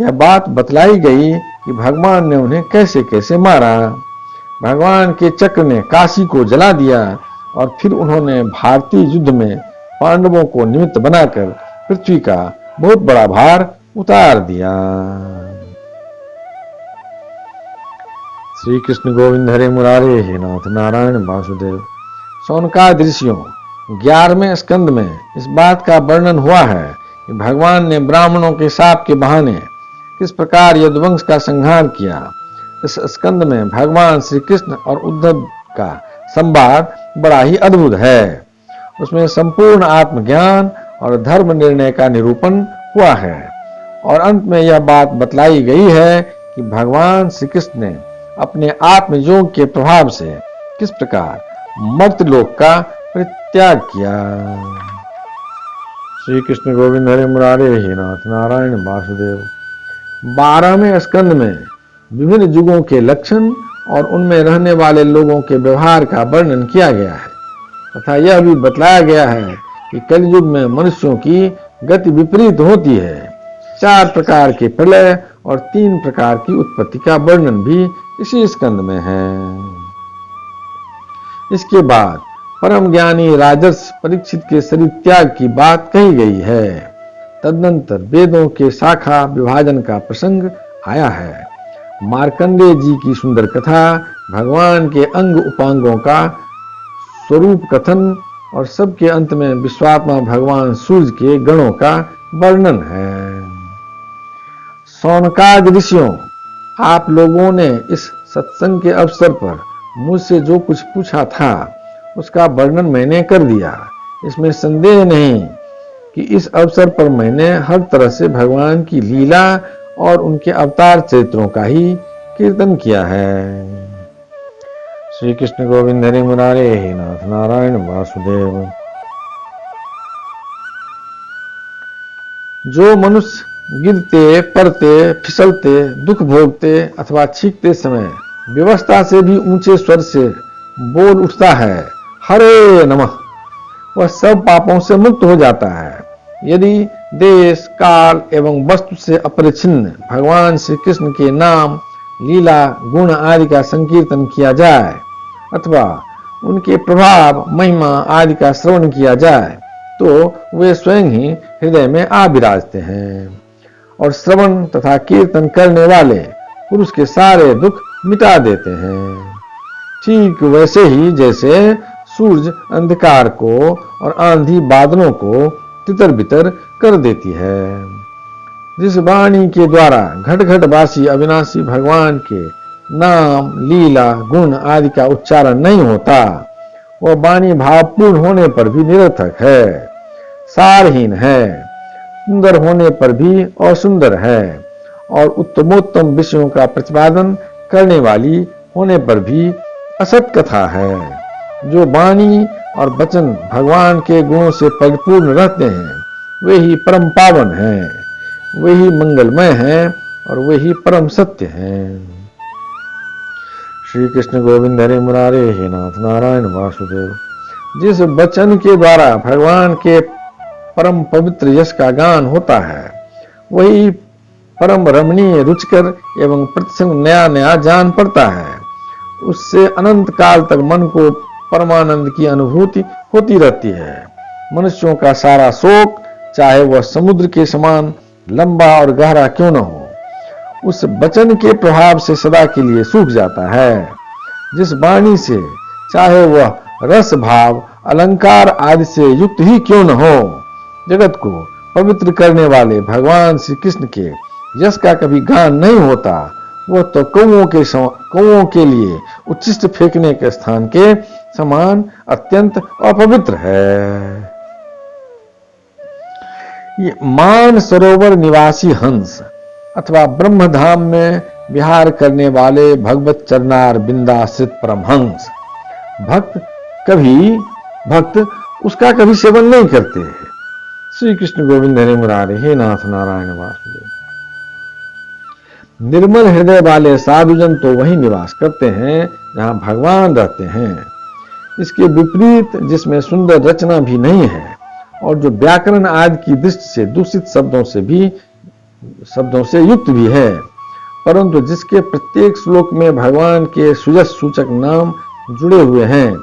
Speaker 1: यह बात बतलाई गई कि भगवान ने उन्हें कैसे कैसे मारा। भगवान के चक्र ने काशी को जला दिया और फिर उन्होंने भारतीय युद्ध में पांडवों को निमित्त बनाकर पृथ्वी का बहुत बड़ा भार उतार दिया। श्री कृष्ण गोविंद हरे मुरारे, हे नाथ नारायण वासुदेव। सौनकादि ऋषियों 11वें स्कंद में इस बात का वर्णन हुआ है कि भगवान ने ब्राह्मणों के शाप के बहाने किस प्रकार यदुवंश का संहार किया। इस स्कंद में भगवान श्री कृष्ण और उद्धव का संवाद बड़ा ही अद्भुत है। उसमें संपूर्ण आत्मज्ञान और धर्म निर्णय का निरूपण हुआ है और अंत में यह बात बतलाई गई है कि भगवान श्री कृष्ण ने अपने आत्मयोग के प्रभाव से किस प्रकार मर्त्यलोक का परित्याग किया। श्री कृष्ण गोविंद हरे मुरारे, हे नाथ नारायण वासुदेव। 12वें स्कंद में विभिन्न युगों के लक्षण और उनमें रहने वाले लोगों के व्यवहार का वर्णन किया गया है तथा यह भी बतलाया गया है कि कलयुग में मनुष्यों की गति विपरीत होती है। 4 प्रकार के प्रलय और 3 प्रकार की उत्पत्ति का वर्णन भी इसी स्कंद में है। इसके बाद परम ज्ञानी राजर्ष परीक्षित के शरीर त्याग की बात कही गई है। तदनंतर वेदों के शाखा विभाजन का प्रसंग आया है। मार्कंडेय जी की सुंदर कथा, भगवान के अंग उपांगों का स्वरूप कथन और सबके अंत में विश्वात्मा भगवान सूर्य के गणों का वर्णन है। सौनकाद ऋषियों, आप लोगों ने इस सत्संग के अवसर पर मुझसे जो कुछ पूछा था उसका वर्णन मैंने कर दिया। इसमें संदेह नहीं कि इस अवसर पर मैंने हर तरह से भगवान की लीला और उनके अवतार चरित्रों का ही कीर्तन किया है। श्री कृष्ण गोविंद हरे मुरारे, हे नाथ नारायण वासुदेव। जो मनुष्य गिरते, पड़ते, फिसलते, दुख भोगते अथवा छींकते समय व्यवस्था से भी ऊंचे स्वर से बोल उठता है हरे नमः, वह सब पापों से मुक्त हो जाता है। यदि देश, काल एवं वस्तु से अपरिछिन्न भगवान श्री कृष्ण के नाम, लीला, गुण आदि का संकीर्तन किया जाए अथवा उनके प्रभाव, महिमा आदि का श्रवण किया जाए तो वे स्वयं ही हृदय में आ विराजते हैं और श्रवण तथा कीर्तन करने वाले पुरुष के सारे दुख मिटा देते हैं। ठीक वैसे ही जैसे सूरज अंधकार को और आंधी बादलों को तितर बितर कर देती है। जिस वाणी के द्वारा घट घट वासी अविनाशी भगवान के नाम, लीला, गुण आदि का उच्चारण नहीं होता, वह वाणी भावपूर्ण होने पर भी निरर्थक है, सारहीन है, सुंदर होने पर भी असुंदर है और उत्तमोत्तम विषयों का प्रतिपादन करने वाली होने पर भी असत कथा है। जो वाणी और वचन भगवान के गुणों से परिपूर्ण रहते हैं वे ही परम पावन हैं, वे ही मंगलमय हैं और वे ही परम सत्य हैं। श्री कृष्ण गोविंद हरे मुरारे हे नाथ नारायण वासुदेव। जिस वचन के द्वारा भगवान के परम पवित्र यश का गान होता है वही परम रमणीय, रुचिकर एवं प्रतिसंग नया नया जान पड़ता है। उससे अनंत काल तक मन को परमानंद की अनुभूति होती रहती है। मनुष्यों का सारा शोक, चाहे वह समुद्र के समान लंबा और गहरा क्यों न हो, उस वचन के प्रभाव से सदा के लिए सूख जाता है। जिस वाणी से चाहे वह रस, भाव, अलंकार आदि से युक्त ही क्यों न हो, जगत को पवित्र करने वाले भगवान श्री कृष्ण के यश का कभी गान नहीं होता, वह तो कौओं के लिए उच्छिष्ट फेंकने के स्थान के समान अत्यंत अपवित्र है। ये मान सरोवर निवासी हंस अथवा ब्रह्मधाम में विहार करने वाले भगवत चरणार बिंदाश्रित परमहंस भक्त उसका कभी सेवन नहीं करते। श्री कृष्ण गोविंद हरे मुरारे हे नाथ नारायण वासुदेव। निर्मल हृदय वाले साधुजन तो वही निवास करते हैं जहां भगवान रहते हैं। इसके विपरीत जिसमें सुंदर रचना भी नहीं है और जो व्याकरण आदि की दृष्टि से दूषित शब्दों से युक्त भी है, परंतु जिसके प्रत्येक श्लोक में भगवान के सुजस सूचक नाम जुड़े हुए हैं,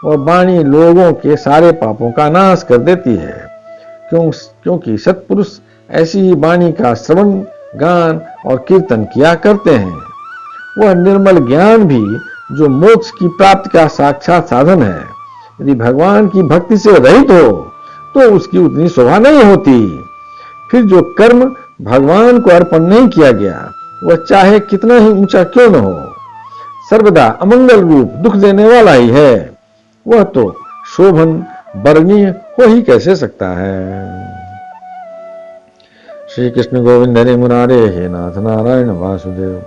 Speaker 1: वह वाणी लोगों के सारे पापों का नाश कर देती है। क्योंकि सत्पुरुष ऐसी ही वाणी का श्रवण, गान और कीर्तन किया करते हैं। वह निर्मल ज्ञान भी जो मोक्ष की प्राप्ति का साक्षात साधन है, यदि भगवान की भक्ति से रहित हो तो उसकी उतनी शोभा नहीं होती। फिर जो कर्म भगवान को अर्पण नहीं किया गया, वह चाहे कितना ही ऊंचा क्यों न हो, सर्वदा अमंगल रूप दुख देने वाला ही है। वह तो शोभन वर्णीय हो ही कैसे सकता है। श्री कृष्ण गोविंद हरे मुरारे हे नाथ नारायण वासुदेव।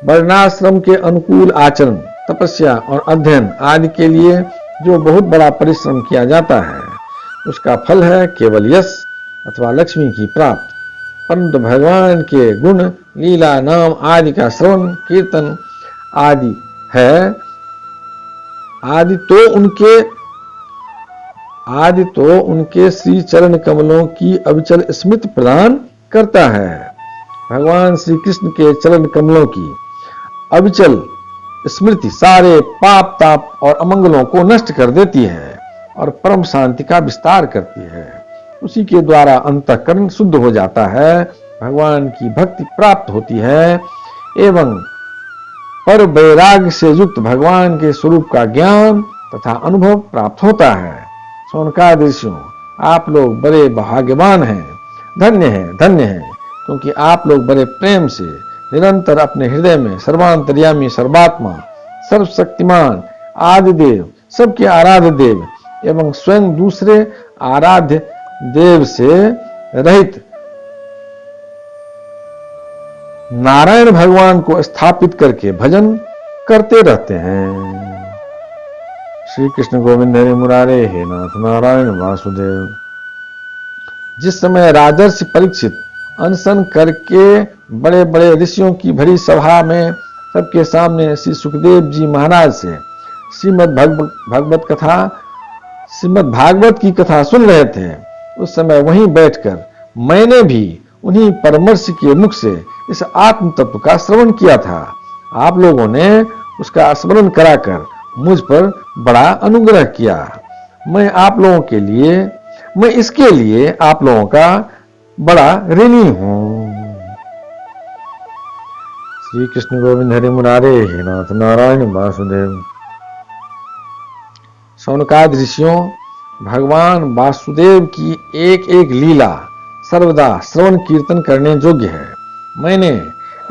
Speaker 1: वर्णाश्रम के अनुकूल आचरण, तपस्या और अध्ययन आदि के लिए जो बहुत बड़ा परिश्रम किया जाता है, उसका फल है केवल यश अथवा लक्ष्मी की प्राप्ति। परंतु भगवान के गुण, लीला, नाम आदि का श्रवण, कीर्तन आदि है आदि तो उनके श्री चरण कमलों की अविचल स्मृति प्रदान करता है। भगवान श्री कृष्ण के चरण कमलों की अविचल स्मृति सारे पाप, ताप और अमंगलों को नष्ट कर देती है और परम शांति का विस्तार करती है। उसी के द्वारा अंतःकरण शुद्ध हो जाता है, भगवान की भक्ति प्राप्त होती है एवं पर वैराग्य से युक्त भगवान के स्वरूप का ज्ञान तथा अनुभव प्राप्त होता है। सोनकाद ऋषियों, आप लोग बड़े भाग्यवान हैं, धन्य हैं, क्योंकि आप लोग बड़े प्रेम से निरंतर अपने हृदय में सर्वांतर्यामी, सर्वात्मा, सर्वशक्तिमान, आदि देव, सबके आराध्य देव एवं स्वयं दूसरे आराध्य देव से रहित नारायण भगवान को स्थापित करके भजन करते रहते हैं। श्री कृष्ण गोविंद हरे मुरारे हे नाथ नारायण वासुदेव। जिस समय राजर्षि परीक्षित अनशन करके बड़े बड़े ऋषियों की भरी सभा में सबके सामने श्री सुखदेव जी महाराज से श्रीमद् भागवत की कथा सुन रहे थे, उस समय वहीं बैठकर मैंने भी उन्हीं परमर्श के मुख से इस आत्म तत्व का श्रवण किया था। आप लोगों ने उसका स्मरण कराकर मुझ पर बड़ा अनुग्रह किया। मैं इसके लिए आप लोगों का बड़ा ऋणी हूं। श्री कृष्ण गोविंद हरि मुरारे हे नाथ नारायण वासुदेव। शौनकादि ऋषियों, भगवान वासुदेव की एक एक लीला सर्वदा श्रवण कीर्तन करने योग्य है। मैंने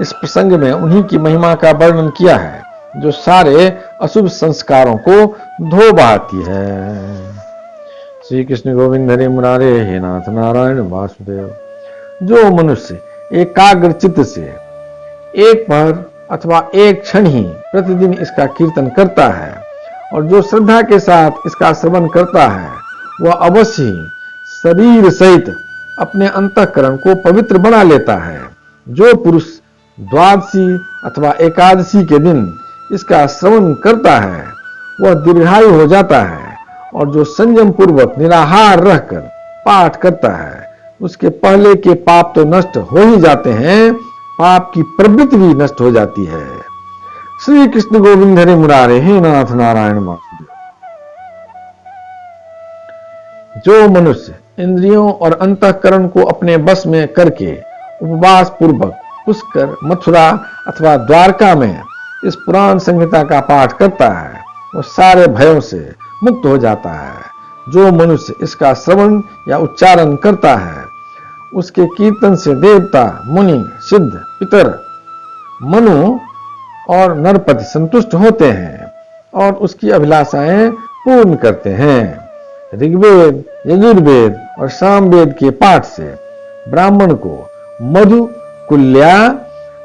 Speaker 1: इस प्रसंग में उन्हीं की महिमा का वर्णन किया है जो सारे अशुभ संस्कारों को धो बहाती है। श्री कृष्ण गोविंद हरि मुरारे हे नाथ नारायण वासुदेव। जो मनुष्य एकाग्र चित्त से एक पहर अथवा एक क्षण ही प्रतिदिन इसका कीर्तन करता है और जो श्रद्धा के साथ इसका श्रवण करता है, वह अवश्य ही शरीर सहित अपने अंतःकरण को पवित्र बना लेता है। जो पुरुष द्वादशी अथवा एकादशी के दिन इसका श्रवण करता है, वह दीर्घायु हो जाता है और जो संयम पूर्वक निराहार रहकर पाठ करता है, उसके पहले के पाप तो नष्ट हो ही जाते हैं, पाप की प्रवृत्ति भी नष्ट हो जाती है। श्री कृष्ण गोविंद हरि मुरारे हे नाथ नारायण वासुदेव। जो मनुष्य इंद्रियों और अंतःकरण को अपने बस में करके उपवास पूर्वक पुष्कर, मथुरा अथवा द्वारका में इस पुराण संहिता का पाठ करता है, वो सारे भयों से मुक्त हो जाता है। जो मनुष्य इसका श्रवण या उच्चारण करता है, उसके कीर्तन से देवता, मुनि, सिद्ध, पितर, मनु और नरपति संतुष्ट होते हैं और उसकी अभिलाषाएं पूर्ण करते हैं। ऋग्वेद, यजुर्वेद और सामवेद के पाठ से ब्राह्मण को मधु कुल्या,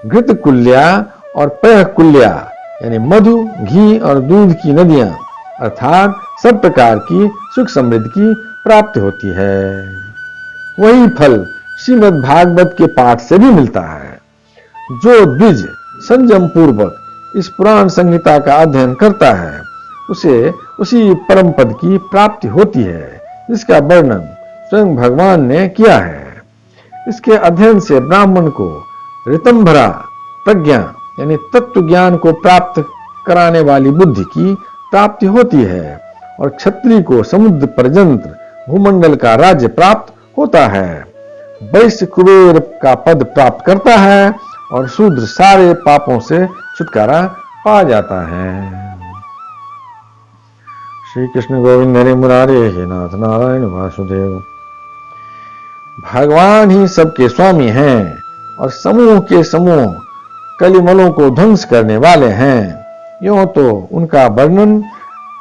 Speaker 1: घृत कुल्या और पयः कुल्या यानी मधु, घी और दूध की नदियां अर्थात सब प्रकार की सुख समृद्धि की प्राप्ति होती है। वही फल श्रीमद् भागवत के पाठ से भी मिलता है। जो द्विज संयम पूर्वक इस पुराण संहिता का अध्ययन करता है, उसे उसी परम पद की प्राप्ति होती है जिसका वर्णन स्वयं भगवान ने किया है। इसके अध्ययन से ब्राह्मण को ऋतंभरा प्रज्ञा यानी तत्व ज्ञान को प्राप्त कराने वाली बुद्धि की प्राप्ति होती है और क्षत्रिय को समुद्र पर्यंत भूमंडल का राज्य प्राप्त होता है। वैश्य कुबेर का पद प्राप्त करता है और शूद्र सारे पापों से छुटकारा पा जाता है। श्री कृष्ण गोविंद हरि मुरारे हे नाथ नारायण वासुदेव। भगवान ही सबके स्वामी हैं और समूह के समूह कलिमलों को ध्वंस करने वाले हैं। यूं तो उनका वर्णन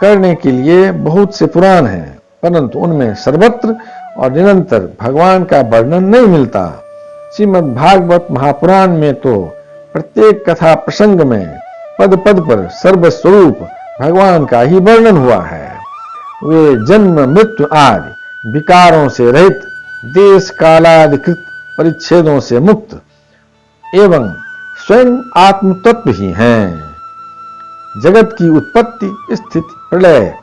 Speaker 1: करने के लिए बहुत से पुराण हैं, परंतु उनमें सर्वत्र और निरंतर भगवान का वर्णन नहीं मिलता। श्रीमद् भागवत महापुराण में तो प्रत्येक कथा प्रसंग में पद पद पर सर्वस्वरूप भगवान का ही वर्णन हुआ है। वे जन्म मृत्यु आदि विकारों से रहित, देश कालादिकृत परिच्छेदों से मुक्त एवं स्वयं आत्म तत्व ही हैं। जगत की उत्पत्ति, स्थिति, प्रलय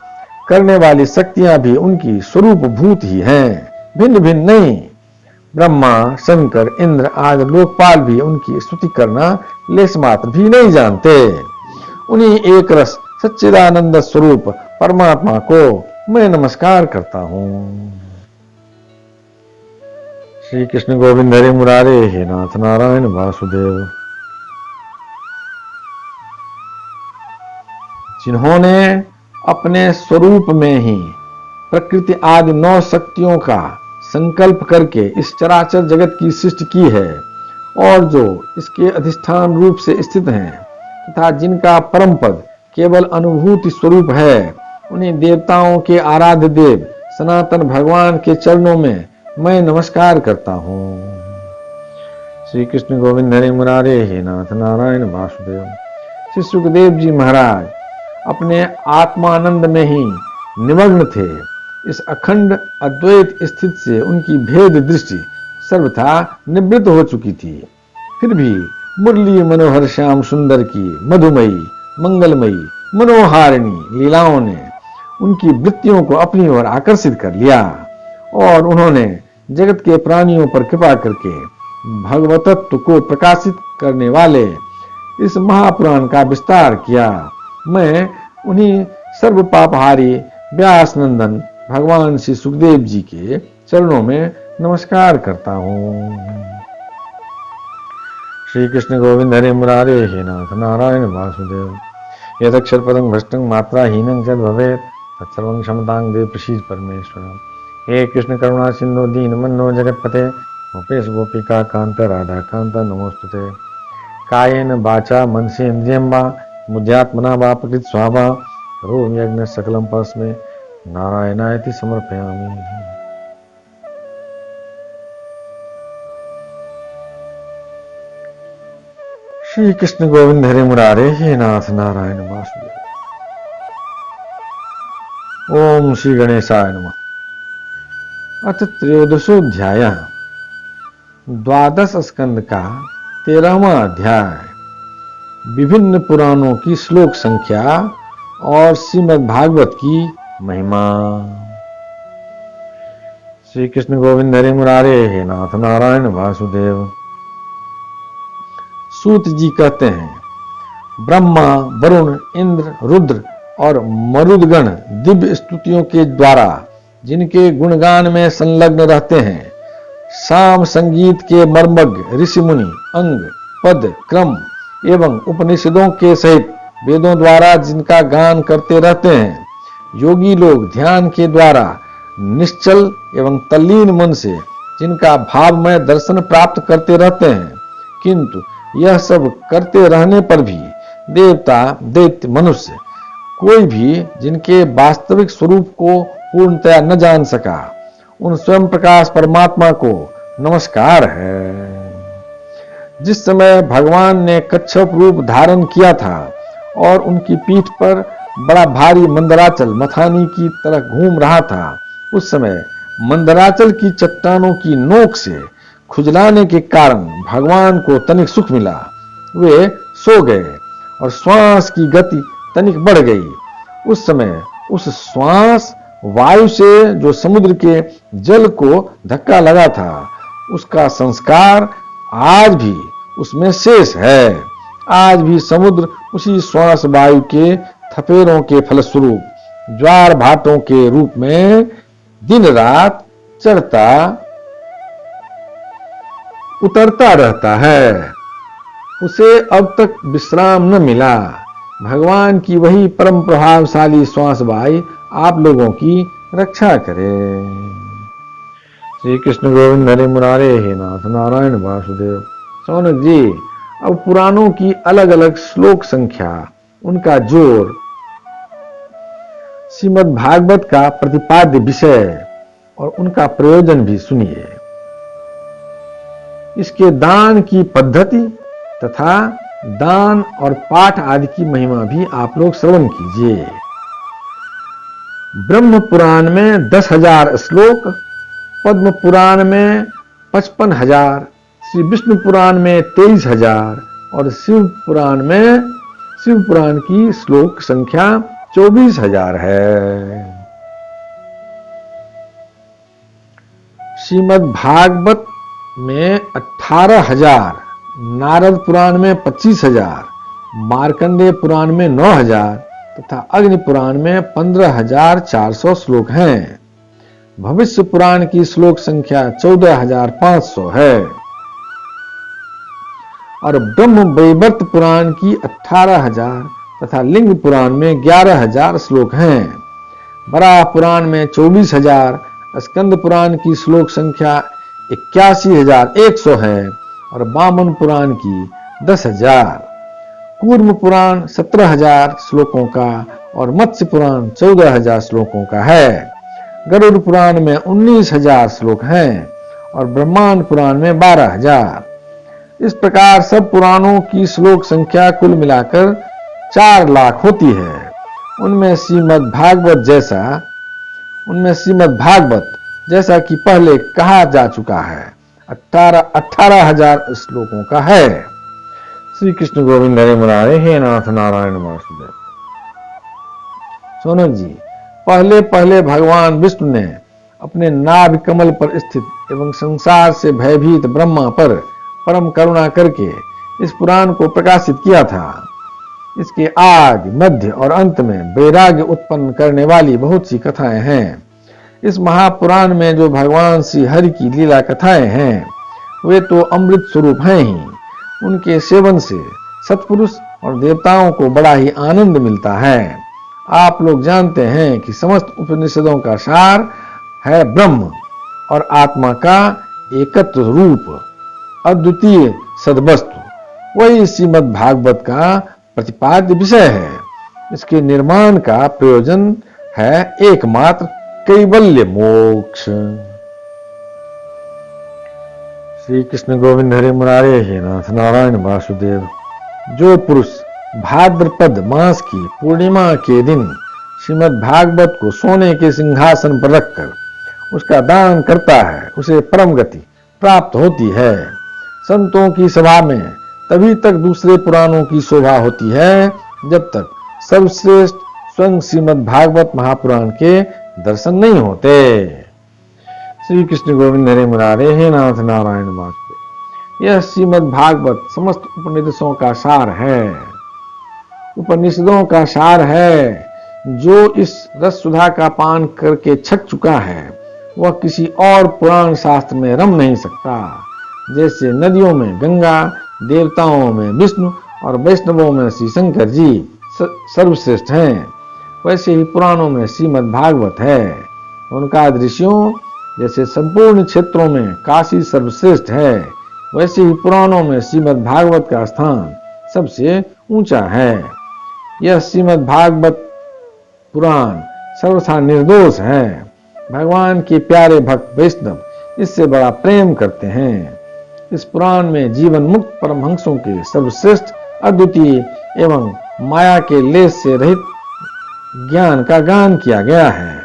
Speaker 1: करने वाली शक्तियां भी उनकी स्वरूप भूत ही हैं, भिन्न भिन्न नहीं। ब्रह्मा, शंकर, इंद्र आदि लोकपाल भी उनकी स्तुति करना लेश मात्र भी नहीं जानते। उन्हीं एक रस सच्चिदानंद स्वरूप परमात्मा को मैं नमस्कार करता हूं। श्री कृष्ण गोविंद हरि मुरारे हे नाथ नारायण वासुदेव। जिन्होंने अपने स्वरूप में ही प्रकृति आदि 9 शक्तियों का संकल्प करके इस चराचर जगत की सृष्टि की है और जो इसके अधिष्ठान रूप से स्थित हैं तथा जिनका परम पद केवल अनुभूति स्वरूप है, उन्हीं देवताओं के आराध्य देव सनातन भगवान के चरणों में मैं नमस्कार करता हूँ। श्री कृष्ण गोविंद हरि मुरारे हे नाथ नारायण वासुदेव। श्री सुखदेव जी महाराज अपने आत्मानंद में ही निमग्न थे इस अखंड अद्वैत स्थिति से उनकी भेद दृष्टि सर्वथा निवृत्त हो चुकी थी। फिर भी मुरली मनोहर श्याम सुंदर की मधुमयी मंगलमयी मनोहारिणी लीलाओं ने उनकी वृत्तियों को अपनी ओर आकर्षित कर लिया और उन्होंने जगत के प्राणियों पर कृपा करके भगवतत्व को प्रकाशित करने वाले इस महापुराण का विस्तार किया। मैं उन्हीं सर्व पापहारी व्यास नंदन भगवान श्री सुखदेव जी के चरणों में नमस्कार करता हूँ। श्री कृष्ण गोविंद हरे मुरारे हे नाथ नारायण वासुदेव। यदक्षर पदं भ्रष्टं मात्राहीनं च भवेत् तत्सर्वं क्षमतां देव प्रसीद परमेश्वर। हे कृष्ण करुणा सिंधु दीनबन्धो जगत्पते गोपेश गोपिका कांत राधा कांत नमोस्तुते। कायेन वाचा मनसेन्द्रियं वा बुद्ध्यात्मना वा प्रकृति स्वभावा करोमि यज्ञ सकलं परस्मै नारायणायति समर्पयामि। श्री कृष्ण गोविंद हरे मुरारे हे नाथ नारायण वासुदेव। ओम श्री गणेशाय नमः। अथ त्रयोदशोऽध्याय, द्वादश स्कंद का 13वां अध्याय, विभिन्न पुराणों की श्लोक संख्या और श्रीमद् भागवत की महिमा। श्री कृष्ण गोविंद हरे मुरारे हे नाथ नारायण वासुदेव। सूत जी कहते हैं, ब्रह्मा वरुण इंद्र रुद्र और मरुदगण दिव्य स्तुतियों के द्वारा जिनके गुणगान में संलग्न रहते हैं, साम संगीत के मर्मज्ञ ऋषि मुनि अंग पद क्रम एवं उपनिषदों के सहित वेदों द्वारा जिनका गान करते रहते हैं, योगी लोग ध्यान के द्वारा निश्चल एवं तल्लीन मन से जिनका भावमय दर्शन प्राप्त करते रहते हैं, किंतु यह सब करते रहने पर भी देवता दैत्य मनुष्य कोई भी जिनके वास्तविक स्वरूप को पूर्णतया न जान सका, उन स्वयं प्रकाश परमात्मा को नमस्कार है। जिस समय भगवान ने कच्छप रूप धारण किया था और उनकी पीठ पर बड़ा भारी मंदराचल मथानी की तरह घूम रहा था, उस समय मंदराचल की चट्टानों की नोक से खुजलाने के कारण भगवान को तनिक सुख मिला। वे सो गए और श्वास की गति तनिक बढ़ गई। उस समय उस श्वास वायु से जो समुद्र के जल को धक्का लगा था, उसका संस्कार आज भी उसमें शेष है। आज भी समुद्र उसी श्वास वायु के थपेरों के फलस्वरूप ज्वार भाटों के रूप में दिन रात चढ़ता उतरता रहता है। उसे अब तक विश्राम न मिला। भगवान की वही परम प्रभावशाली श्वास वायु आप लोगों की रक्षा करे। श्री कृष्ण गोविंद हरे मुरारे हे नाथ नारायण वासुदेव। सौनक जी, अब पुराणों की अलग अलग श्लोक संख्या, उनका जोर, श्रीमद् भागवत का प्रतिपाद्य विषय और उनका प्रयोजन भी सुनिए। इसके दान की पद्धति तथा दान और पाठ आदि की महिमा भी आप लोग श्रवण कीजिए। ब्रह्म पुराण में 10,000 श्लोक, पद्म पुराण में 55,000, श्री विष्णु पुराण में 23,000 और शिव पुराण की श्लोक संख्या 24,000 है। श्रीमद् भागवत में 18,000, नारद पुराण में 25,000, मार्कंडेय पुराण में 9,000 तथा अग्नि पुराण में 15,400 श्लोक हैं। भविष्य पुराण की श्लोक संख्या 14,500 है और ब्रह्म वैवर्त पुराण की 18,000 तथा लिंग पुराण में 11,000 श्लोक हैं। बराह पुराण में 24,000, स्कंद पुराण की श्लोक संख्या 81,100 है और वामन पुराण की 10,000। कूर्म पुराण 17,000 श्लोकों का और मत्स्य पुराण 14,000 श्लोकों का है। गरुड़ पुराण में 19,000 श्लोक हैं और ब्रह्मांड पुराण में 12,000। इस प्रकार सब पुराणों की श्लोक संख्या कुल मिलाकर 4 लाख होती है। उनमें श्रीमद् भागवत जैसा उनमें श्रीमद् भागवत, जैसा कि पहले कहा जा चुका है, 18,000 श्लोकों का है। श्री कृष्ण गोविंद हरे मुरारे, हे नाथ नारायण वासुदेव। सोनक जी, पहले पहले भगवान विष्णु ने अपने नाभि कमल पर स्थित एवं संसार से भयभीत ब्रह्मा पर परम करुणा करके इस पुराण को प्रकाशित किया था। इसके आदि, मध्य और अंत में वैराग्य उत्पन्न करने वाली बहुत सी कथाएं हैं। इस महापुराण में जो भगवान श्री हरि की लीला कथाएं हैं, वे तो अमृत स्वरूप हैं ही। उनके सेवन से सत्पुरुष और देवताओं को बड़ा ही आनंद मिलता है। आप लोग जानते हैं कि समस्त उपनिषदों का सार है ब्रह्म और आत्मा का एकत्व रूप अद्वितीय सद्वस्तु। वही श्रीमद् भागवत का प्रतिपाद्य विषय है। इसके निर्माण का प्रयोजन है एकमात्र कैवल्य मोक्ष। श्री कृष्ण गोविंद हरे मुरारे, हे नाथ नारायण वासुदेव। जो पुरुष भाद्रपद मास की पूर्णिमा के दिन श्रीमद् भागवत को सोने के सिंहासन पर रखकर उसका दान करता है, उसे परम गति प्राप्त होती है। संतों की सभा में तभी तक दूसरे पुराणों की शोभा होती है जब तक सर्वश्रेष्ठ स्वयं श्रीमद् भागवत महापुराण के दर्शन नहीं होते। श्री कृष्ण गोविंद हरे मुरारे, हे नाथ नारायण वासुदेव। यह श्रीमद् भागवत समस्त उपनिषदों का सार है। उपनिषदों का सार है। जो इस रस सुधा का पान करके छक चुका है, वह किसी और पुराण शास्त्र में रम नहीं सकता। जैसे नदियों में गंगा, देवताओं में विष्णु और वैष्णवों में श्री शंकर जी सर्वश्रेष्ठ हैं, वैसे ही पुराणों में श्रीमद् भागवत है। उनका ऋषियों जैसे संपूर्ण क्षेत्रों में काशी सर्वश्रेष्ठ है, वैसे ही पुराणों में श्रीमद् भागवत का स्थान सबसे ऊंचा है। यह श्रीमद् भागवत पुराण सर्वथा निर्दोष है। भगवान के प्यारे भक्त वैष्णव इससे बड़ा प्रेम करते हैं। इस पुराण में जीवन मुक्त परमहंसों के सर्वश्रेष्ठ अद्वितीय एवं माया के लेस से रहित ज्ञान का गान किया गया है।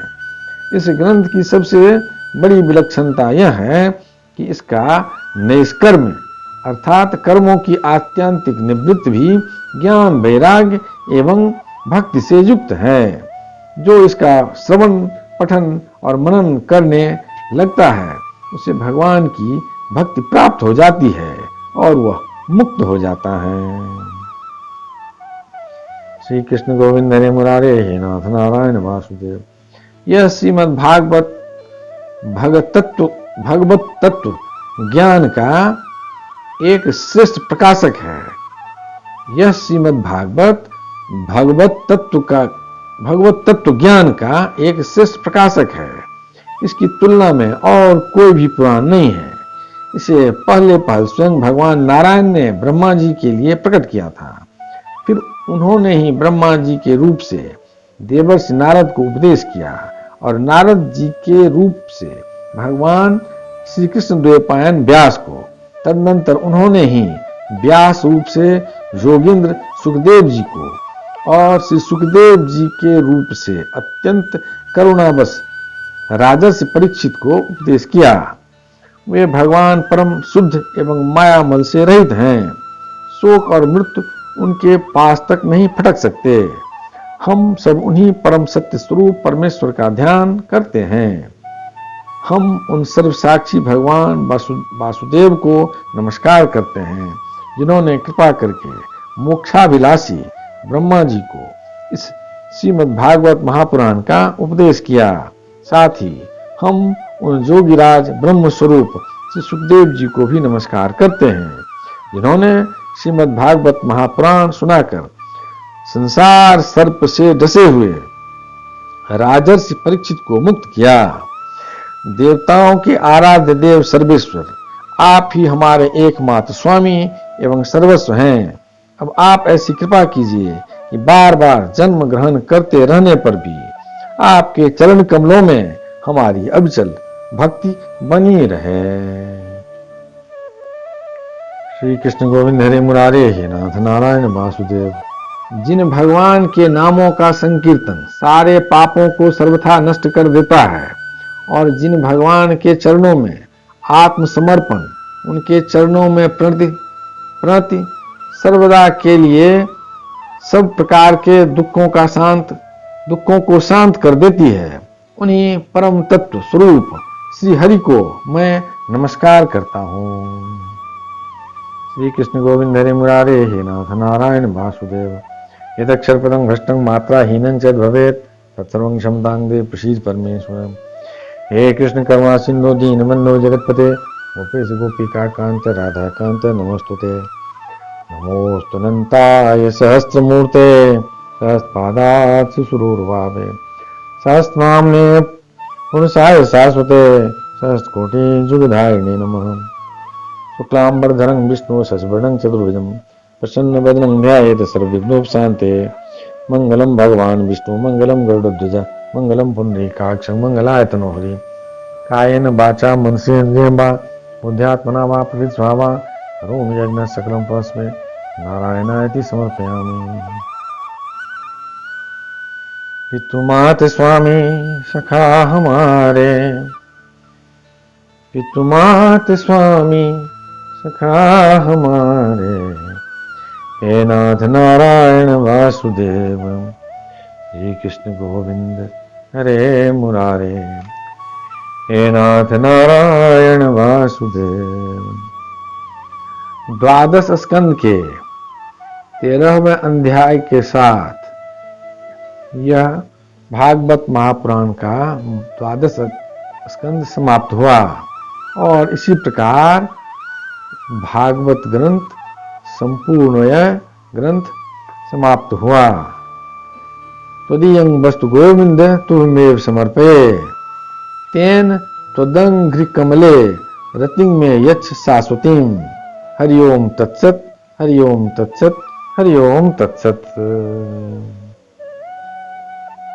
Speaker 1: इस ग्रंथ की सबसे बड़ी विलक्षणता यह है कि इसका नैष्कर्म अर्थात कर्मों की आत्यंतिक निवृत्ति भी ज्ञान, वैराग्य एवं भक्ति से युक्त है। जो इसका श्रवण, पठन और मनन करने लगता है, उसे भगवान की भक्ति प्राप्त हो जाती है और वह मुक्त हो जाता है। श्री कृष्ण गोविंद हरे मुरारे, हे नाथ नारायण वासुदेव। यह श्रीमद् भागवत भगवत तत्व ज्ञान का एक श्रेष्ठ प्रकाशक है। यह श्रीमद् भागवत भगवत तत्व ज्ञान का एक श्रेष्ठ प्रकाशक है। इसकी तुलना में और कोई भी पुराण नहीं है। इसे पहले स्वयं भगवान नारायण ने ब्रह्मा जी के लिए प्रकट किया था। फिर उन्होंने ही ब्रह्मा जी के रूप से देवर्षि नारद को उपदेश किया और नारद जी के रूप से भगवान श्री कृष्ण द्वैपायन व्यास को, तदनंतर उन्होंने ही व्यास रूप से योगेंद्र सुखदेव जी को और श्री सुखदेव जी के रूप से अत्यंत करुणावश राजर्षि परीक्षित को उपदेश किया। वे भगवान परम शुद्ध एवं मायामल से रहित हैं। शोक और मृत्यु उनके पास तक नहीं फटक सकते। हम सब उन्हीं परम सत्य स्वरूप परमेश्वर का ध्यान करते हैं। हम उन सर्वसाक्षी भगवान वासुदेव को नमस्कार करते हैं, जिन्होंने कृपा करके मोक्षाभिलाषी ब्रह्मा जी को इस श्रीमद् भागवत महापुराण का उपदेश किया। साथ ही हम उन जोगीराज ब्रह्म स्वरूप श्री सुखदेव जी को भी नमस्कार करते हैं, जिन्होंने श्रीमद् भागवत महापुराण सुनाकर संसार सर्प से डसे हुए राजर्षि परीक्षित को मुक्त किया। देवताओं के आराध्य देव सर्वेश्वर, आप ही हमारे एकमात्र स्वामी एवं सर्वस्व हैं। अब आप ऐसी कृपा कीजिए कि बार बार जन्म ग्रहण करते रहने पर भी आपके चरण कमलों में हमारी अविचल भक्ति बनी रहे। श्री कृष्ण गोविंद हरे मुरारे, हे नाथ नारायण वासुदेव। जिन भगवान के नामों का संकीर्तन सारे पापों को सर्वथा नष्ट कर देता है और जिन भगवान के चरणों में आत्मसमर्पण, उनके चरणों में प्रणति सर्वदा के लिए सब प्रकार के दुखों को शांत कर देती है, उन्हीं परम तत्व स्वरूप श्री हरि को मैं नमस्कार करता हूँ। श्री कृष्ण गोविंद हरे मुरारे हे नाथ नारायण वासुदेव यदक्षरपदं भ्रष्टं मात्राहीनं च भवेत् तत्सर्वं क्षमतां देव प्रसीद परमेश्वर। हे कृष्ण करुणा सिंधु दीनबंधो जगत्पते गोपेश गोपिका कांत राधा कांत नमोस्तुते। नमोस्तुनन्ताय सहस्रमूर्ते सहस्रपादात् सुसूरुर्भावे सहस्रनाम्ने पुरुषाय शाश्वते सहस्रकोटि जुगधारिणे नमः। शुक्लांबरधरं विष्णु शशिवर्णं चतुर्भुजं प्रसन्नवदनं ध्यायेत् सर्वविघ्नोपशान्ते। मंगलम भगवान विष्णु मंगलम गरुड़ध्वज मंगलम पुंडरीकाक्ष मंगलाय तनोहरि। कायेन वाचा मनसेन्द्रियर्वा बुद्ध्यात्मना वा प्रकृतिस्वभावा करोमि यज्ञ सकलं परस्मै नारायणाय समर्पयामि। पितुमात स्वामी सखा हमारे, पितुमात स्वामी सखा हमारे, हे नाथ नारायण वासुदेव श्री कृष्ण गोविंद हरे मुरारे, हे नाथ नारायण वासुदेव। द्वादश स्कंद के 13वें अध्याय के साथ यह भागवत महापुराण का द्वादश स्कंद समाप्त हुआ और इसी प्रकार भागवत ग्रंथ संपूर्ण यह ग्रंथ समाप्त हुआ। त्वदीयं वस्तु गोविंद तुमेव समर्पये तेन त्वदंघ्रि कमले रतिं में यच्छ शाश्वतीं। हरि ओम तत्सत, हरि ओम तत्सत, हरि ओम तत्सत।